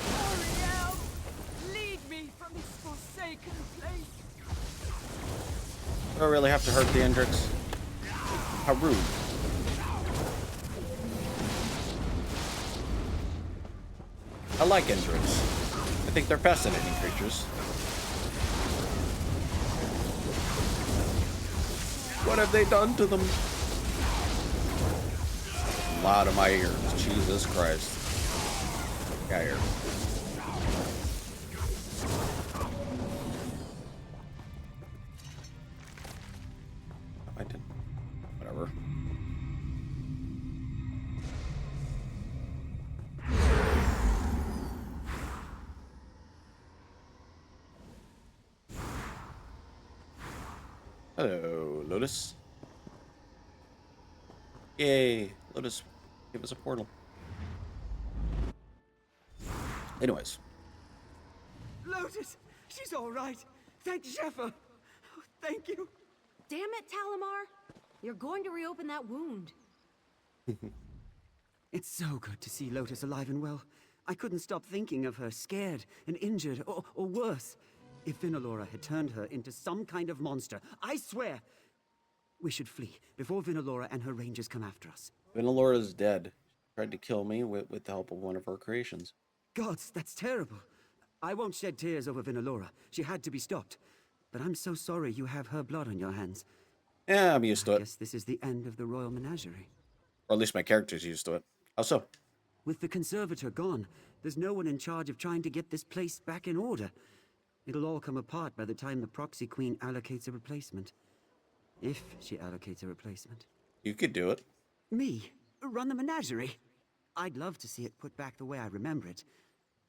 Tamriel, lead me from this forsaken place! I don't really have to hurt the Indriks. How rude. I like Indriks. I think they're fascinating creatures. What have they done to them? A lot of my ears. Jesus Christ. Got here. I didn't. Whatever. Hello, Lotus. Yay, Lotus gave us a portal. Anyways. Lotus, she's all right. Thank Zephyr. Oh, thank you. Damn it, Talamar! You're going to reopen that wound. It's so good to see Lotus alive and well. I couldn't stop thinking of her, scared and injured, or worse. If Vinalora had turned her into some kind of monster, I swear! We should flee before Vinalora and her rangers come after us. Venalora's dead. Tried to kill me with the help of one of her creations. Gods, that's terrible. I won't shed tears over Vinalora. She had to be stopped. But I'm so sorry you have her blood on your hands. Yeah, I'm used to it. I guess this is the end of the royal menagerie. Or at least my character's used to it. How so? With the conservator gone, there's no one in charge of trying to get this place back in order. It'll all come apart by the time the proxy queen allocates a replacement. If she allocates a replacement. You could do it. Me? Run the menagerie? I'd love to see it put back the way I remember it.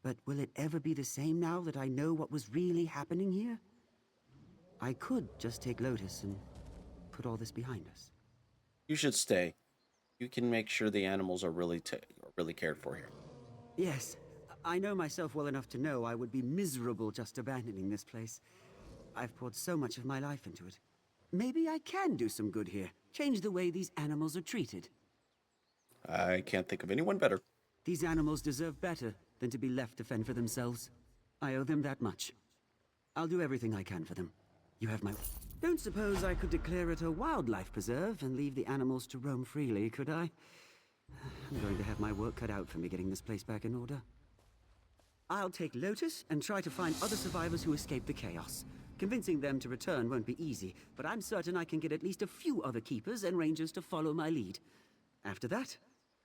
But will it ever be the same now that I know what was really happening here? I could just take Lotus and put all this behind us. You should stay. You can make sure the animals are really cared for here. Yes, I know myself well enough to know I would be miserable just abandoning this place. I've poured so much of my life into it. Maybe I can do some good here. Change the way these animals are treated. I can't think of anyone better. These animals deserve better than to be left to fend for themselves. I owe them that much. I'll do everything I can for them. You have my... Don't suppose I could declare it a wildlife preserve and leave the animals to roam freely, could I? I'm going to have my work cut out for me getting this place back in order. I'll take Lotus and try to find other survivors who escaped the chaos. Convincing them to return won't be easy, but I'm certain I can get at least a few other keepers and rangers to follow my lead. After that,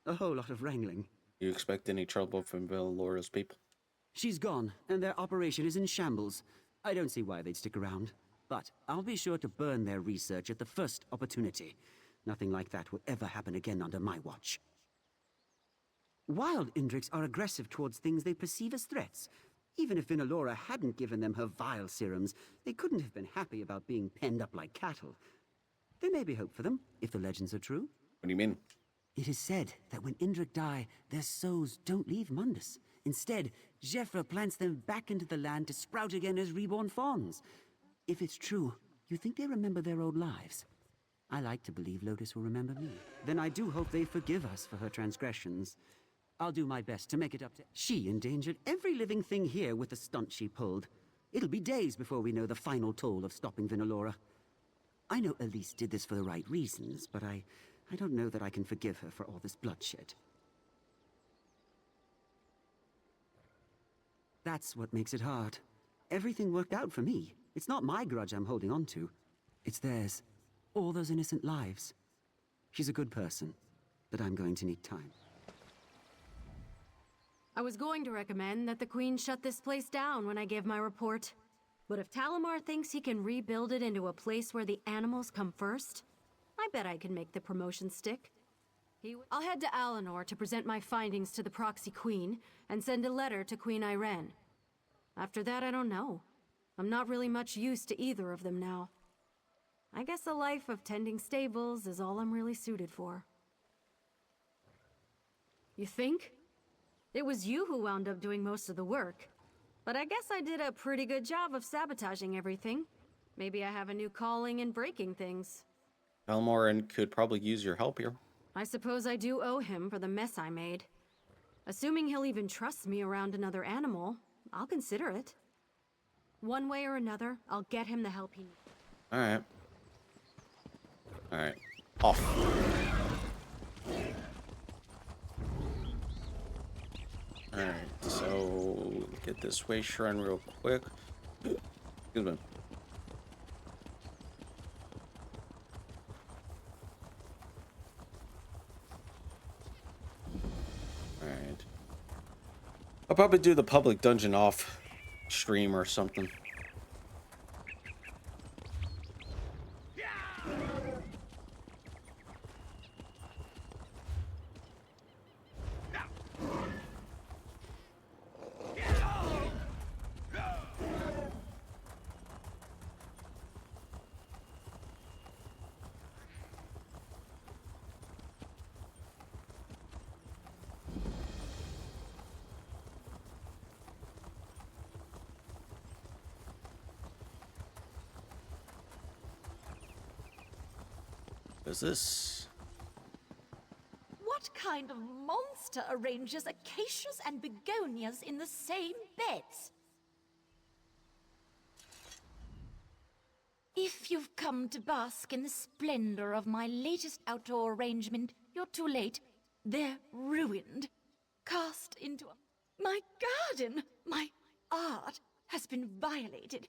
a whole lot of wrangling. You expect any trouble from Valora's people? She's gone, and their operation is in shambles. I don't see why they'd stick around. But I'll be sure to burn their research at the first opportunity. Nothing like that will ever happen again under my watch. Wild Indriks are aggressive towards things they perceive as threats. Even if Vinalora hadn't given them her vile serums, they couldn't have been happy about being penned up like cattle. There may be hope for them, if the legends are true. What do you mean? It is said that when Indrik die, their souls don't leave Mundus. Instead, Jeffra plants them back into the land to sprout again as reborn fawns. If it's true, you think they remember their old lives? I like to believe Lotus will remember me. Then I do hope they forgive us for her transgressions. I'll do my best to make it up to... She endangered every living thing here with the stunt she pulled. It'll be days before we know the final toll of stopping Vinalora. I know Elise did this for the right reasons, but I don't know that I can forgive her for all this bloodshed. That's what makes it hard. Everything worked out for me. It's not my grudge I'm holding on to. It's theirs. All those innocent lives. She's a good person, but I'm going to need time. I was going to recommend that the Queen shut this place down when I gave my report. But if Talamar thinks he can rebuild it into a place where the animals come first, I bet I can make the promotion stick. I'll head to Alinor to present my findings to the Proxy Queen and send a letter to Queen Irene. After that, I don't know. I'm not really much use to either of them now. I guess a life of tending stables is all I'm really suited for. You think? It was you who wound up doing most of the work. But I guess I did a pretty good job of sabotaging everything. Maybe I have a new calling in breaking things. Elmoran could probably use your help here. I suppose I do owe him for the mess I made. Assuming he'll even trust me around another animal, I'll consider it. One way or another, I'll get him the help he needs. Alright. Alright. Off. Alright, so get this way shrine real quick. Excuse me. Alright. I'll probably do the public dungeon off stream or something. Is this? What kind of monster arranges acacias and begonias in the same beds? If you've come to bask in the splendor of my latest outdoor arrangement, you're too late. They're ruined. Cast into my garden. My art has been violated,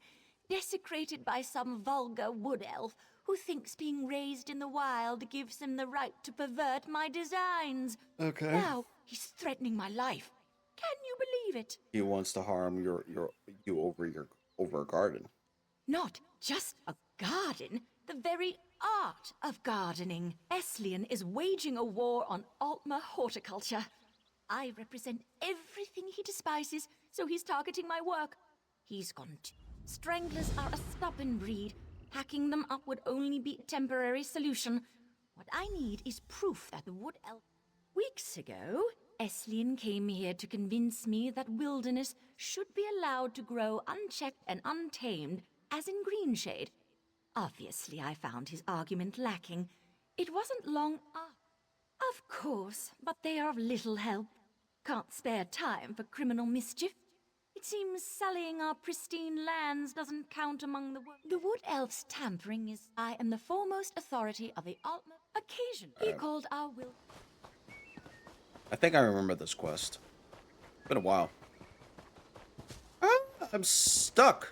desecrated by some vulgar wood elf who thinks being raised in the wild gives him the right to pervert my designs. Okay. Now he's threatening my life. Can you believe it? He wants to harm you over a garden. Not just a garden, the very art of gardening. Eslian is waging a war on Altmer horticulture. I represent everything he despises, so he's targeting my work. He's gone too. Stranglers are a stubborn breed. Hacking them up would only be a temporary solution. What I need is proof that the wood elf... Weeks ago, Eslian came here to convince me that wilderness should be allowed to grow unchecked and untamed, as in Greenshade. Obviously, I found his argument lacking. It wasn't long Of course, but they are of little help. Can't spare time for criminal mischief. It seems sullying our pristine lands doesn't count among the wood elf's tampering is... I am the foremost authority of the Altmer. Occasion. He called our will... I think I remember this quest. Been a while. Ah, I'm stuck.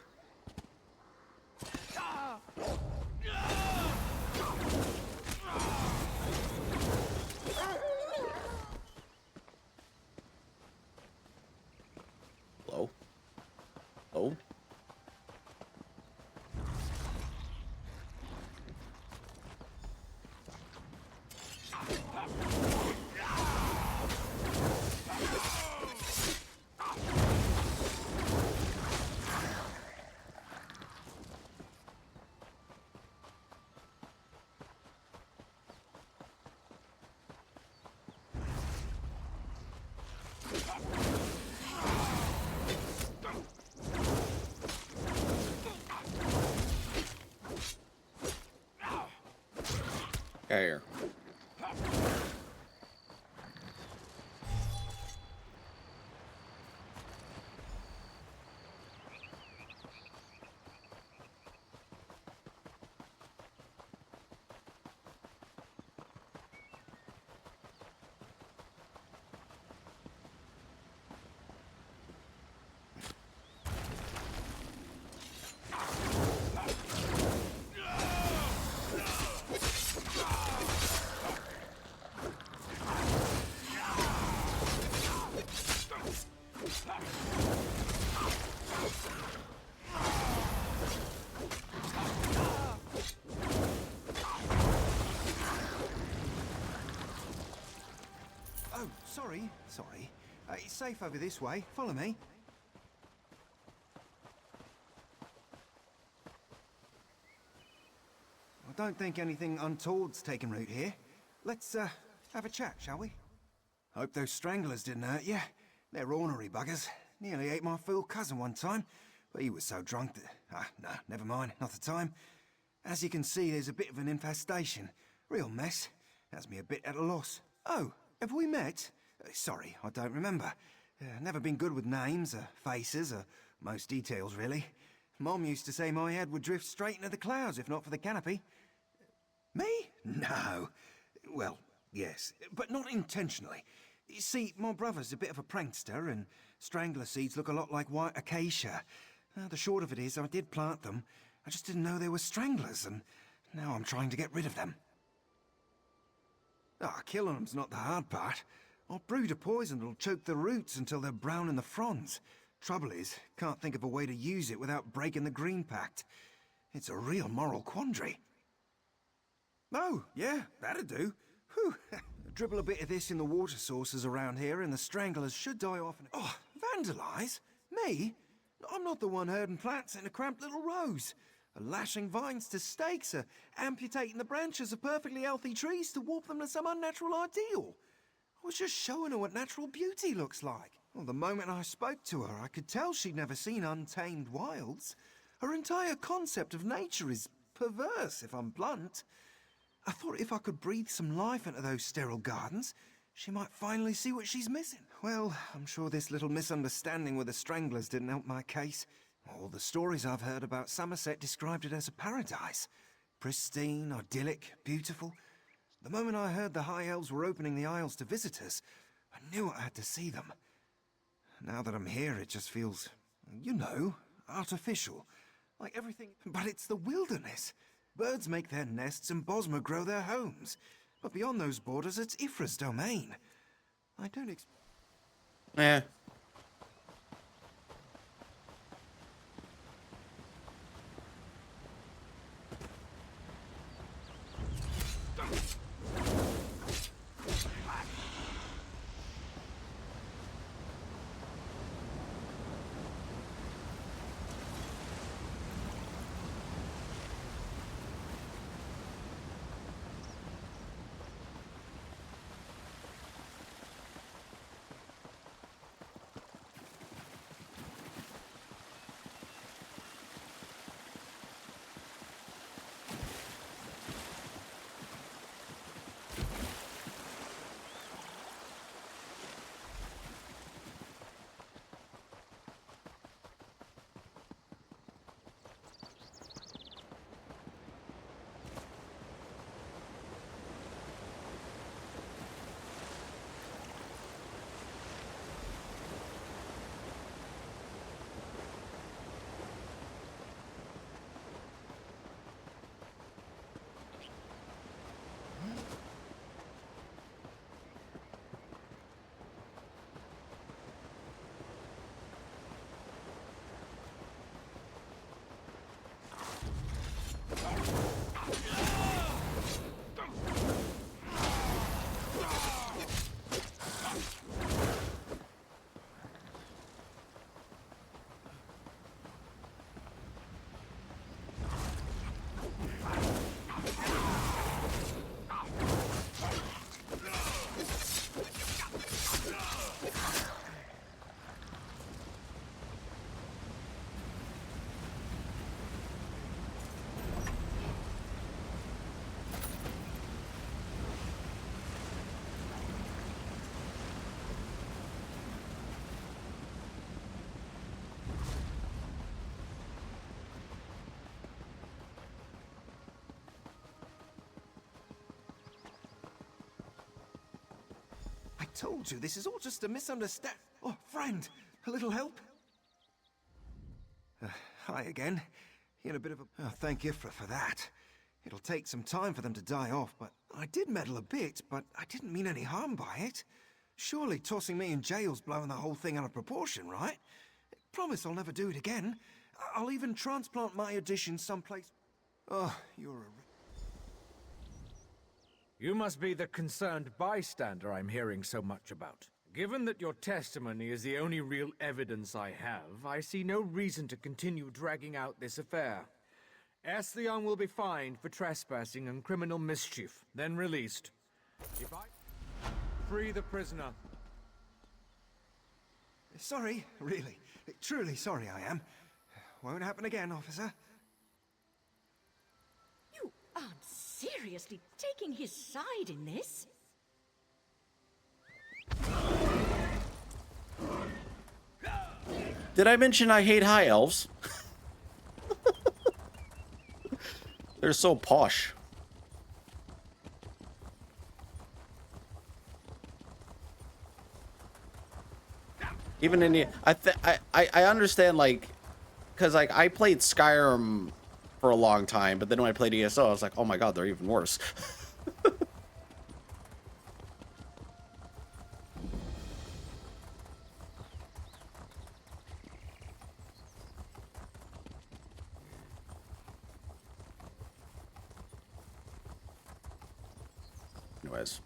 Hello? Oh? Here. Sorry. It's safe over this way. Follow me. I don't think anything untoward's taken root here. Let's, have a chat, shall we? Hope those stranglers didn't hurt you. They're ornery buggers. Nearly ate my fool cousin one time, but he was so drunk that... no, never mind, not the time. As you can see, there's a bit of an infestation. Real mess. Has me a bit at a loss. Oh, have we met? Sorry, I don't remember. Never been good with names, or faces, or most details, really. Mom used to say my head would drift straight into the clouds if not for the canopy. Me? No. Well, yes, but not intentionally. You see, my brother's a bit of a prankster, and strangler seeds look a lot like white acacia. The short of it is, I did plant them. I just didn't know they were stranglers, and now I'm trying to get rid of them. Killing them's not the hard part. I'll brew a poison that'll choke the roots until they're brown in the fronds. Trouble is, can't think of a way to use it without breaking the Green Pact. It's a real moral quandary. Oh, yeah, that'd do. Whew. Dribble a bit of this in the water sources around here and the stranglers should die off. Oh, vandalise? Me? I'm not the one herding plants in a cramped little rose. Lashing vines to stakes, amputating the branches of perfectly healthy trees to warp them to some unnatural ideal. I was just showing her what natural beauty looks like. Well, the moment I spoke to her, I could tell she'd never seen untamed wilds. Her entire concept of nature is perverse, if I'm blunt. I thought if I could breathe some life into those sterile gardens, she might finally see what she's missing. Well, I'm sure this little misunderstanding with the stranglers didn't help my case. All the stories I've heard about Summerset described it as a paradise. Pristine, idyllic, beautiful. The moment I heard the High Elves were opening the Isles to visitors, I knew I had to see them. Now that I'm here, it just feels, you know, artificial. Like everything... But it's the wilderness. Birds make their nests and Bosmer grow their homes. But beyond those borders, it's Ifra's domain. I don't Eh. I told you, this is all just a misunderstanding. Oh, friend, a little help? Hi again. In a bit of a... Oh, thank Ifra for that. It'll take some time for them to die off, but I did meddle a bit, but I didn't mean any harm by it. Surely tossing me in jail's blowing the whole thing out of proportion, right? Promise I'll never do it again. I'll even transplant my addition someplace... Oh, you're a... You must be the concerned bystander I'm hearing so much about. Given that your testimony is the only real evidence I have, I see no reason to continue dragging out this affair. Estheon will be fined for trespassing and criminal mischief, then released. If I... Free the prisoner. Sorry, really. Truly sorry I am. Won't happen again, officer. You aren't seriously taking his side in this? Did I mention I hate high elves? They're so posh. Even in the, I understand, like, because like I played Skyrim for a long time, but then when I played ESO, I was like, oh my god, they're even worse. Anyways.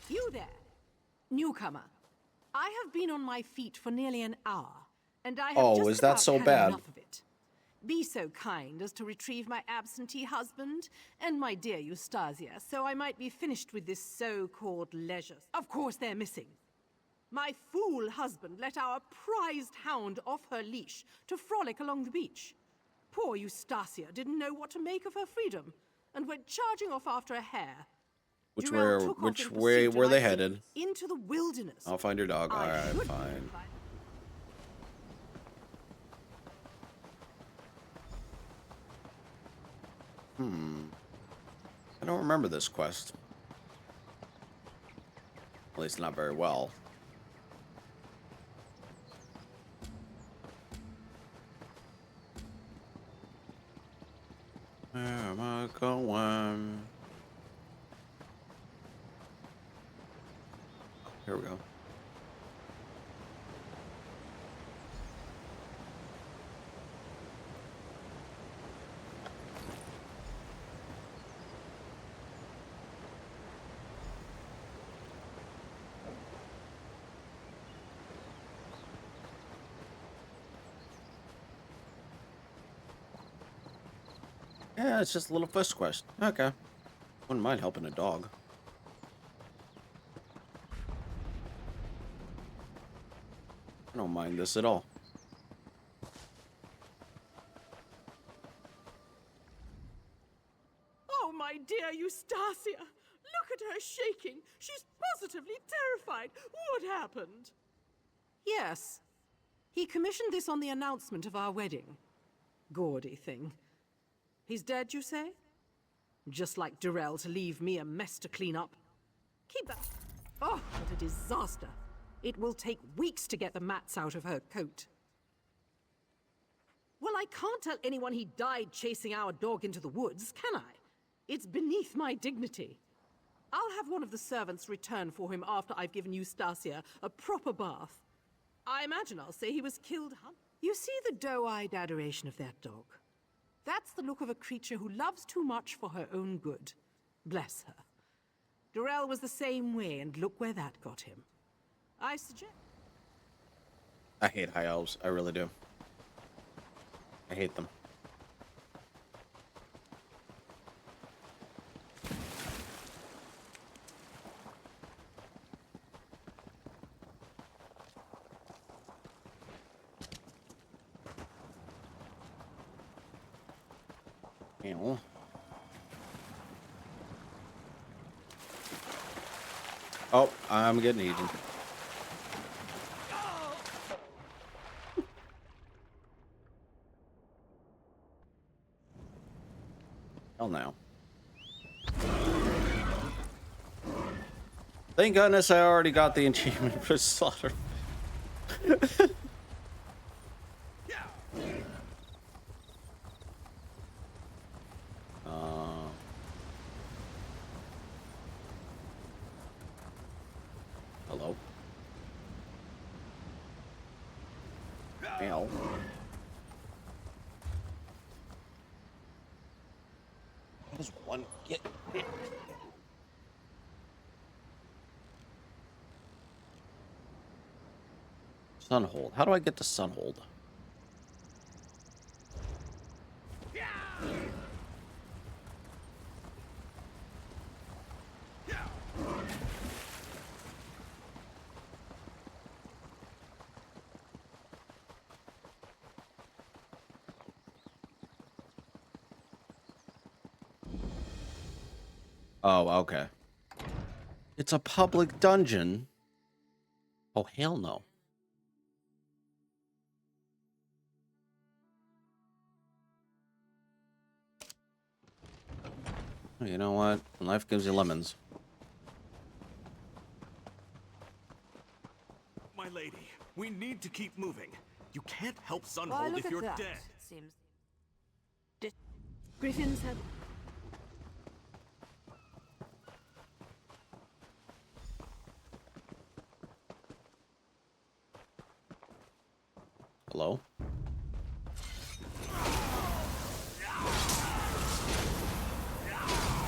You there, newcomer. I have been on my feet for nearly an hour, and I have just is that about so had bad? enough of it. Be so kind as to retrieve my absentee husband and my dear Eustasia, so I might be finished with this so-called leisure. Of course they're missing. My fool husband let our prized hound off her leash to frolic along the beach. Poor Eustasia didn't know what to make of her freedom, and went charging off after a hare. Which Durell way, took off in where pursuit, and they I headed? into the wilderness. I'll find your dog. I Alright, should fine. I don't remember this quest. At least not very well. Where am I going? Here we go. Yeah, it's just a little fish quest. Okay. Wouldn't mind helping a dog. I don't mind this at all. Oh, my dear Eustacia! Look at her shaking! She's positively terrified! What happened? Yes. He commissioned this on the announcement of our wedding. Gaudy thing. He's dead, you say? Just like Durell to leave me a mess to clean up. Keep that. Oh, what a disaster. It will take weeks to get the mats out of her coat. Well, I can't tell anyone he died chasing our dog into the woods, can I? It's beneath my dignity. I'll have one of the servants return for him after I've given Eustacia a proper bath. I imagine I'll say he was killed. You see the doe-eyed adoration of that dog? That's the look of a creature who loves too much for her own good. Bless her. Durell was the same way, and look where that got him. I suggest... I hate high elves. I really do. I hate them. Ew. Oh, I'm getting eaten. Hell no. Thank goodness I already got the achievement for slaughter. Hello. Ow. How does one get hit? Sunhold. How do I get to Sunhold? Oh, okay. It's a public dungeon. Oh, hell no. You know what? Life gives you lemons. My lady, we need to keep moving. You can't help Why, Sunhold look if at you're that. dead. It seems. Griffins have. Hello?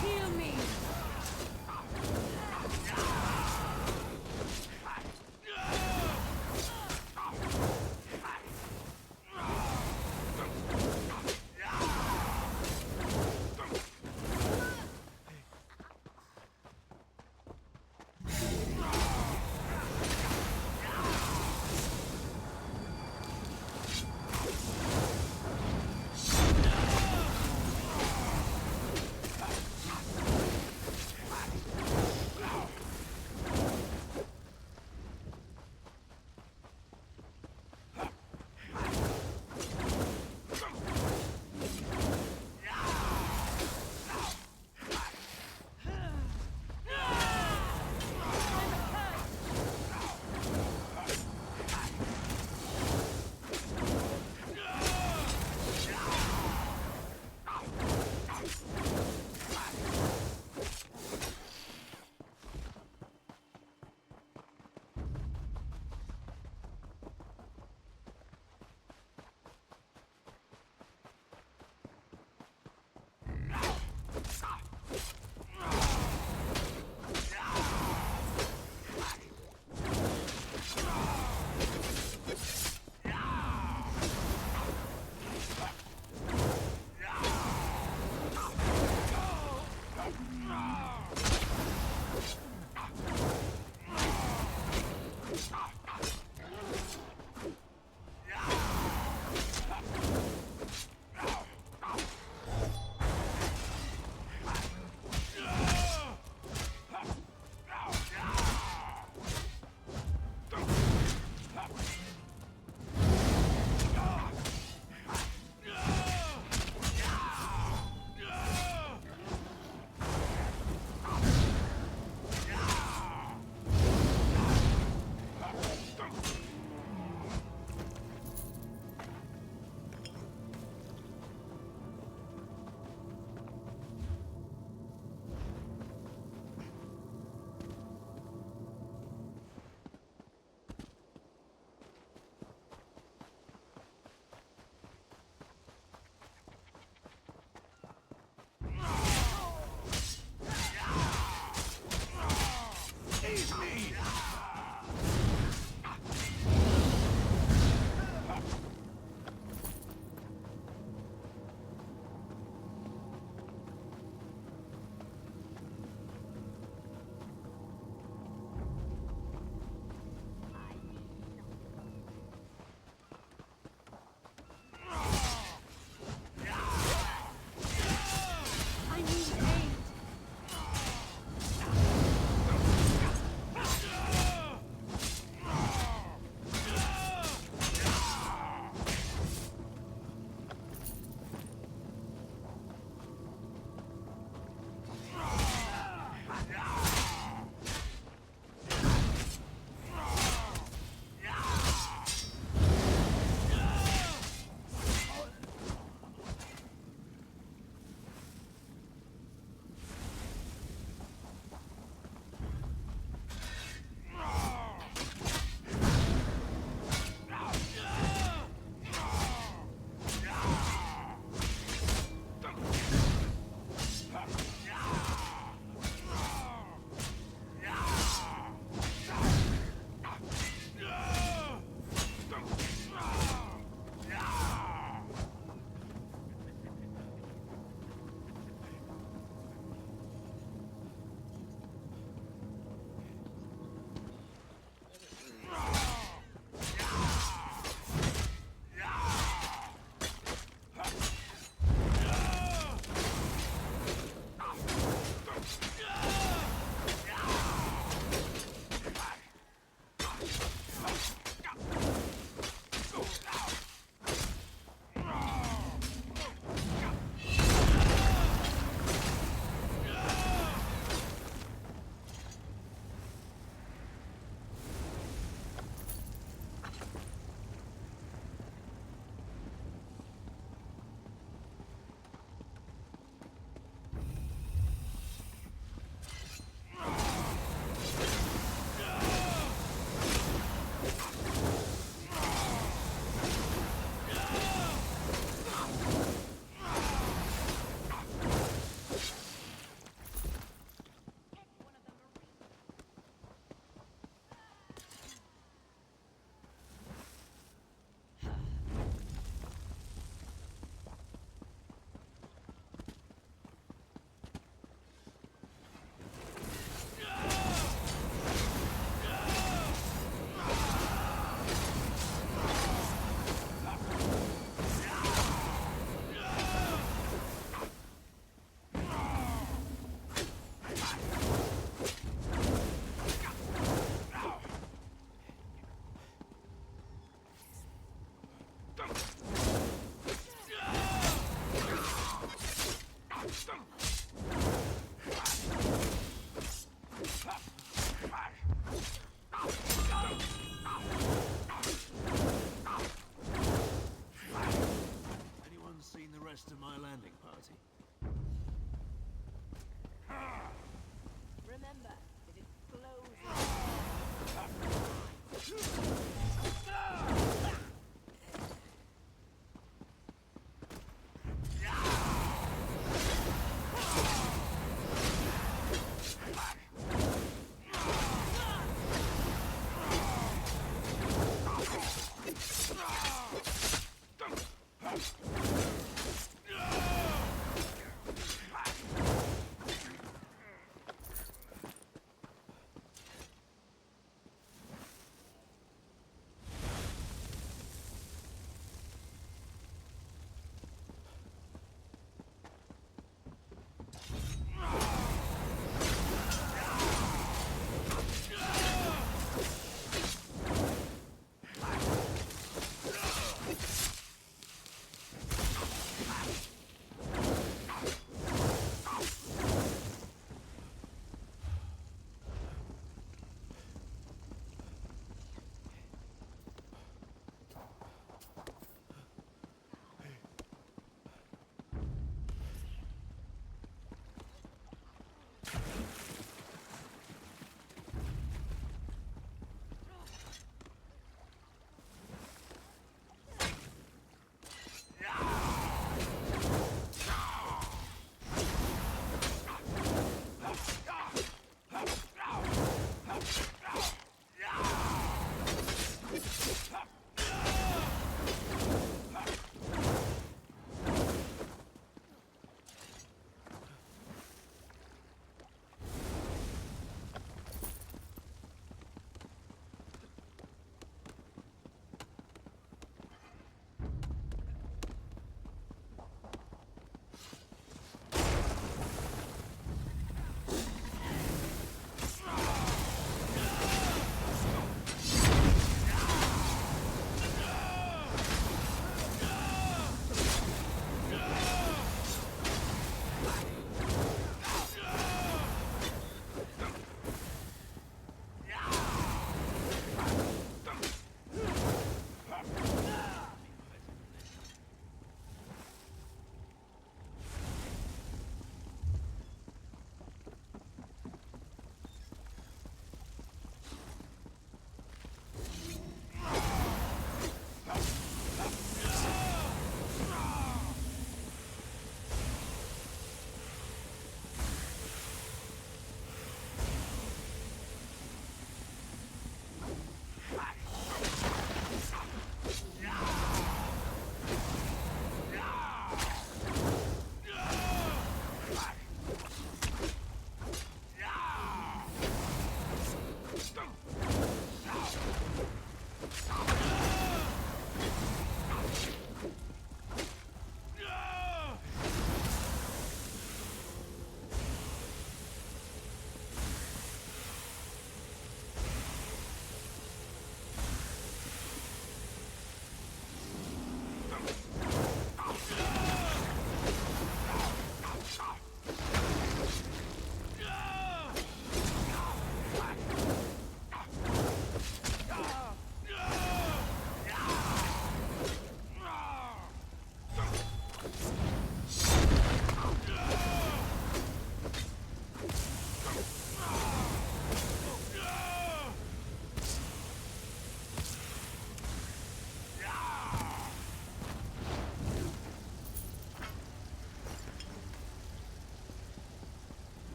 Heal me!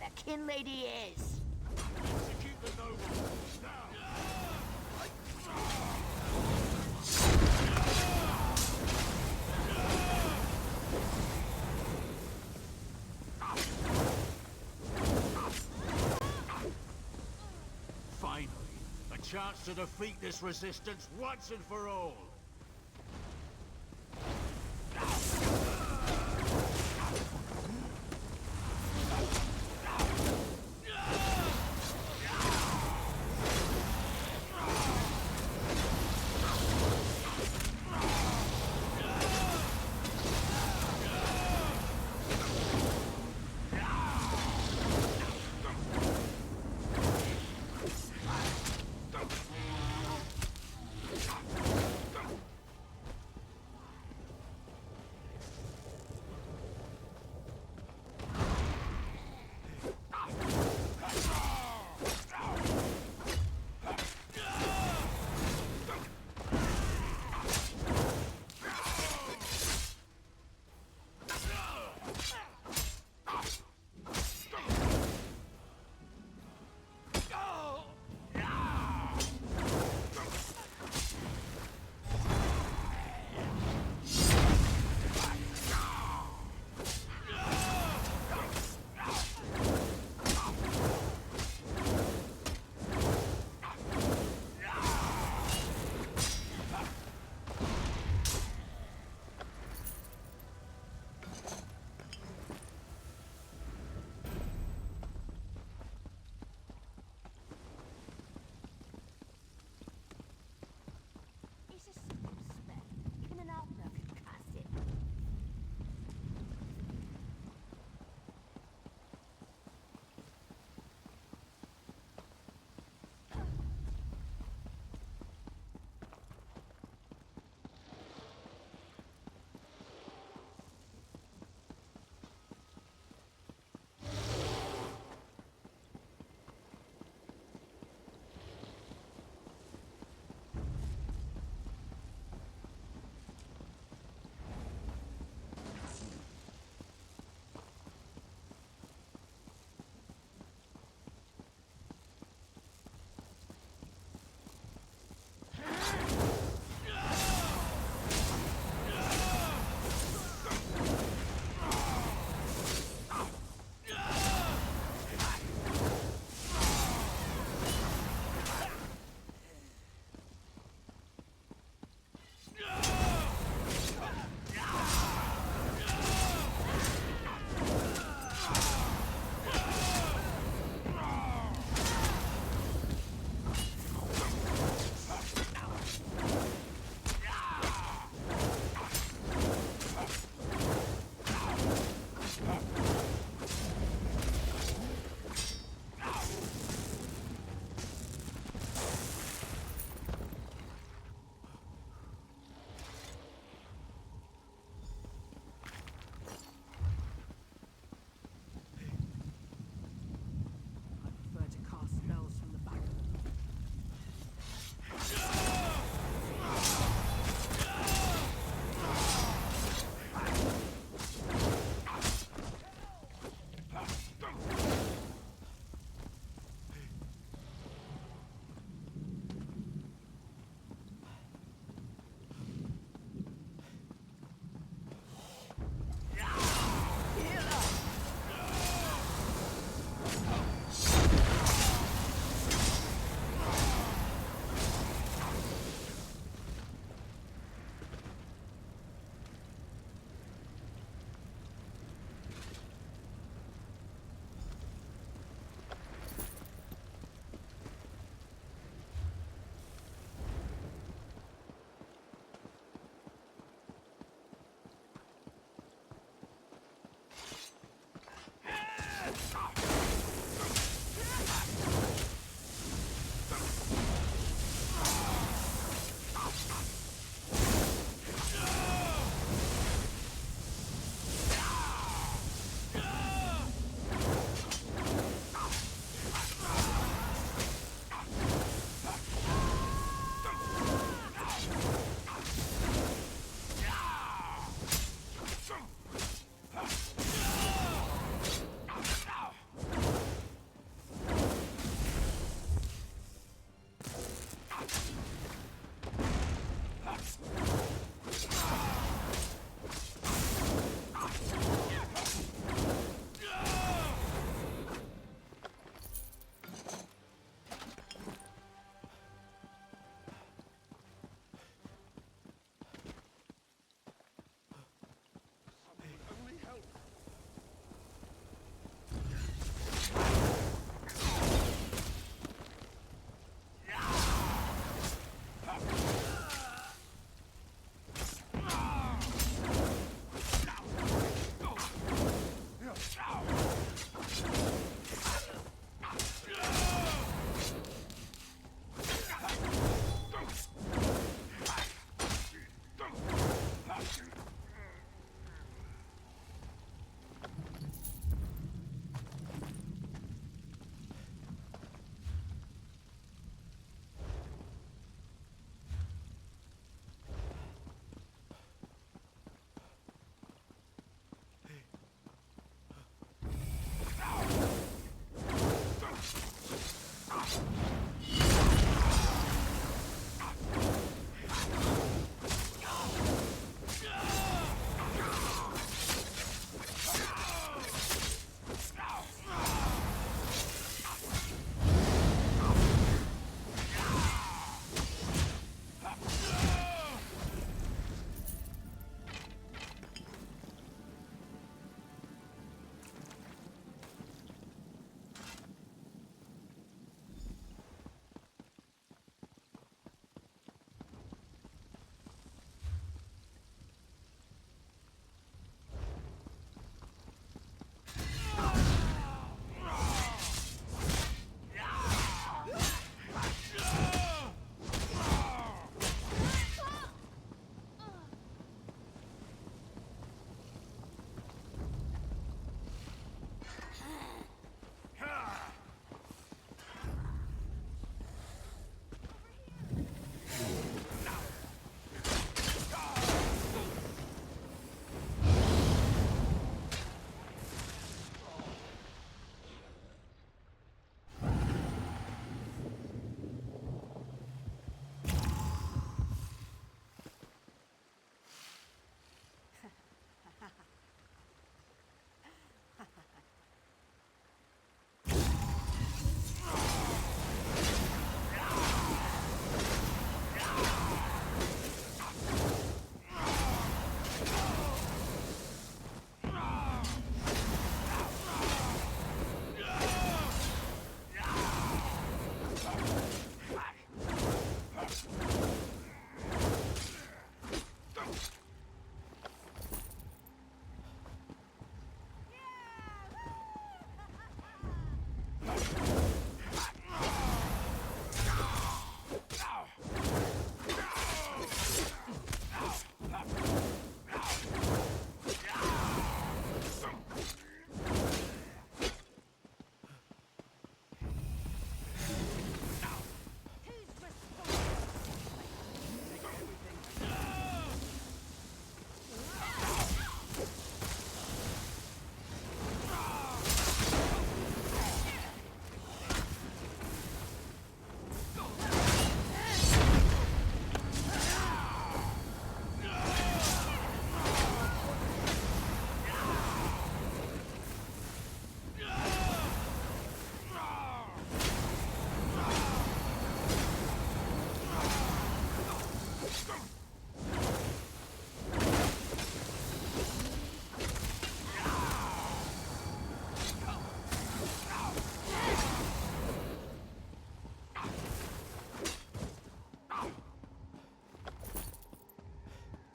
the kin lady is. Execute the noble. Now. Finally, a chance to defeat this resistance once and for all.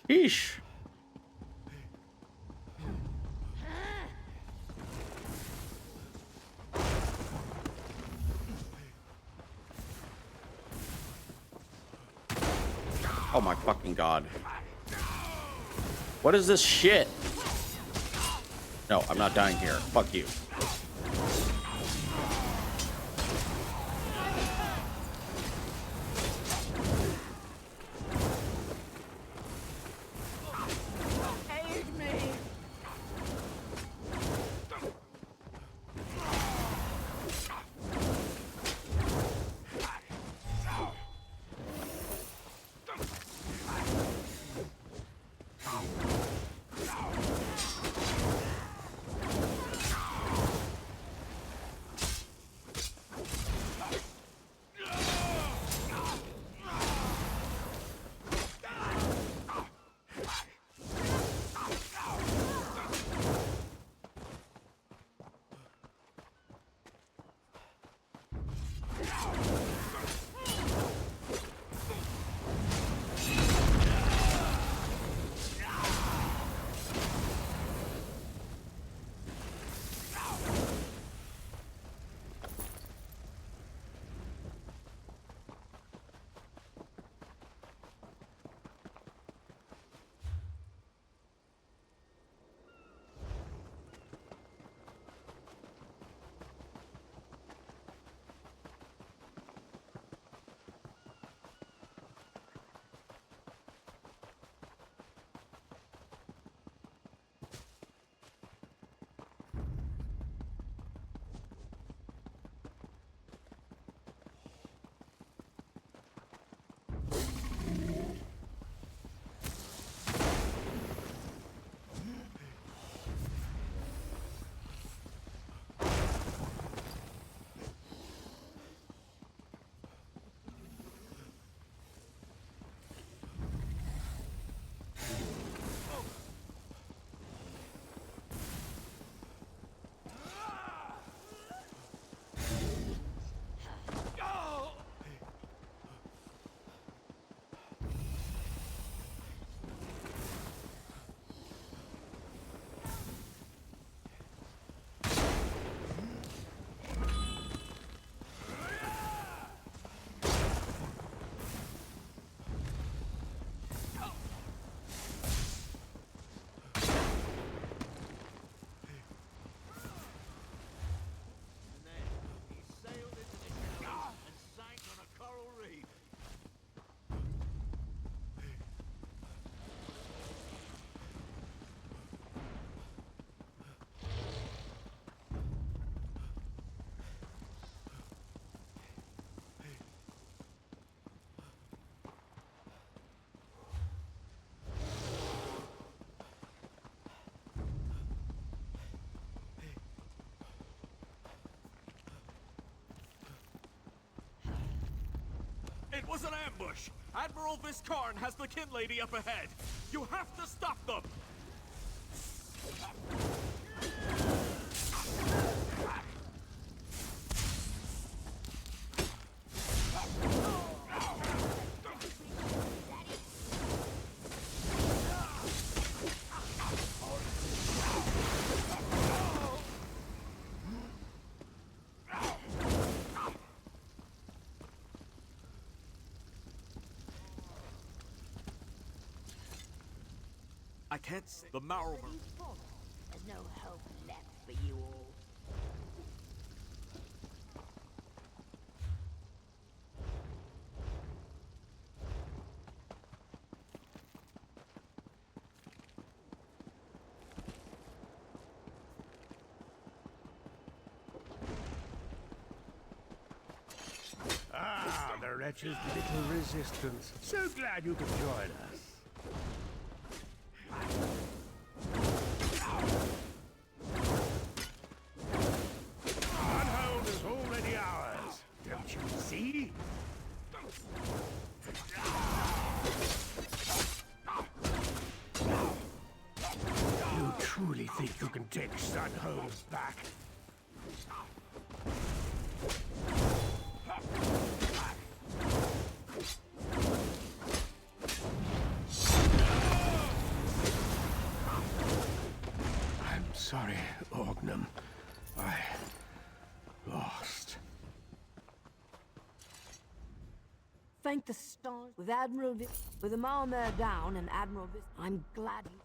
Eesh. Oh my fucking god. What is this shit? No, I'm not dying here. Fuck you. It was an ambush! Admiral Viscarn has the Kin Lady up ahead! You have to stop them! I can't say the Marrower. There's no hope left for you all. Ah, the wretched little resistance. So glad you could join us. Unhold is already ours. Don't you see? You truly think you can take Sunholmes back? sorry, Orgnum. I lost. Thank the stars. With with the Malmare down and Admiral I'm glad you...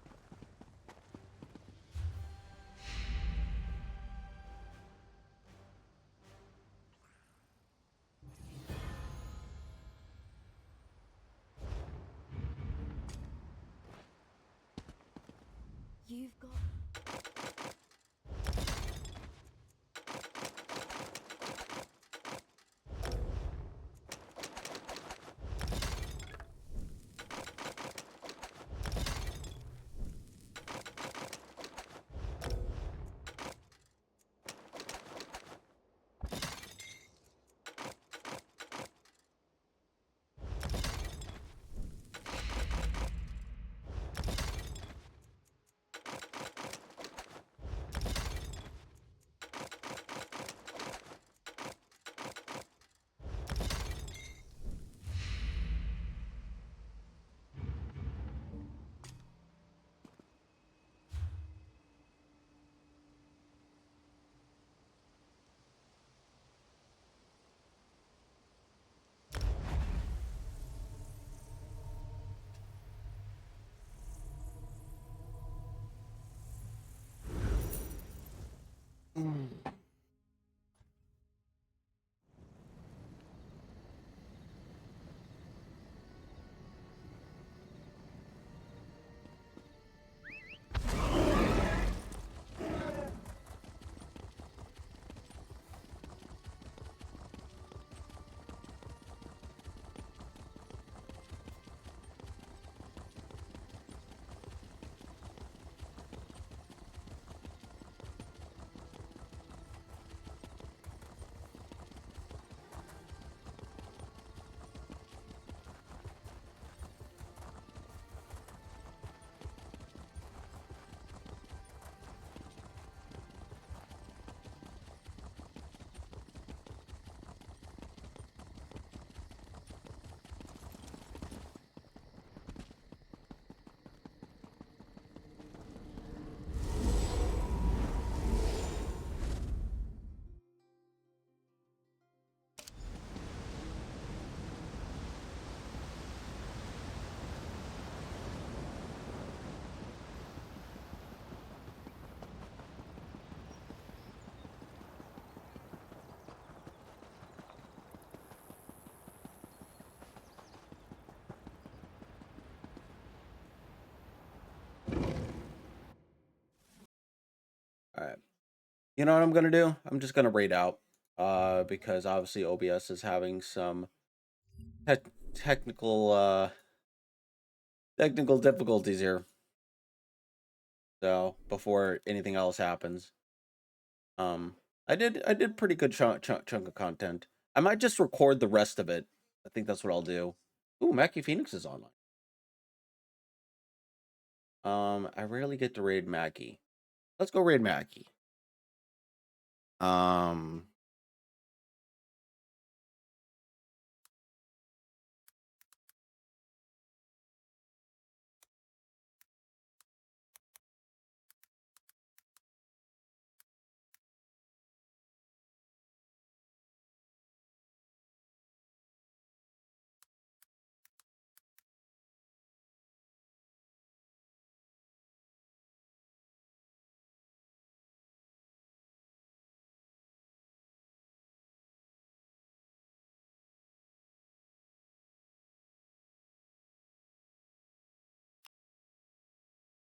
You've got... All right. You know what I'm gonna do? I'm just gonna raid out. Because obviously OBS is having some technical technical difficulties here. So before anything else happens, I did pretty good chunk of content. I might just record the rest of it. I think that's what I'll do. Ooh, Mackie Phoenix is online. I rarely get to raid Mackie. Let's go raid Mackie.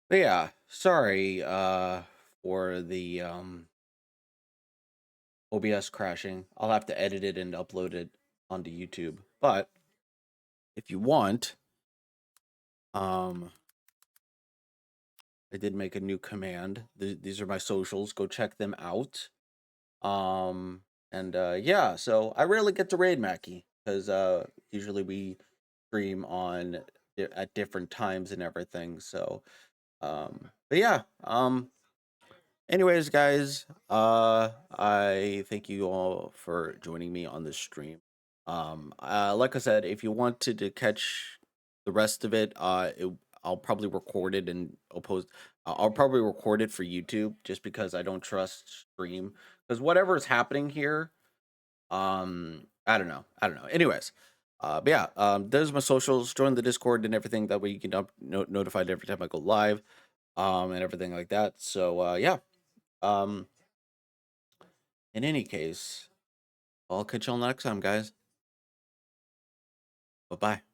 But yeah, sorry for the OBS crashing. I'll have to edit it and upload it onto YouTube. But if you want, I did make a new command. These are my socials. Go check them out. Yeah, so I rarely get to raid Mackie because usually we stream on at different times and everything. So but yeah, anyways, guys, I thank you all for joining me on this stream. Like I said, if you wanted to catch the rest of it, I'll probably record it and I'll probably record it for YouTube just because I don't trust stream because whatever is happening here, I don't know. Anyways, but yeah, there's my socials. Join the Discord and everything. That way you can notified every time I go live, and everything like that. So yeah, um, in any case, I'll catch y'all next time, guys. Bye bye.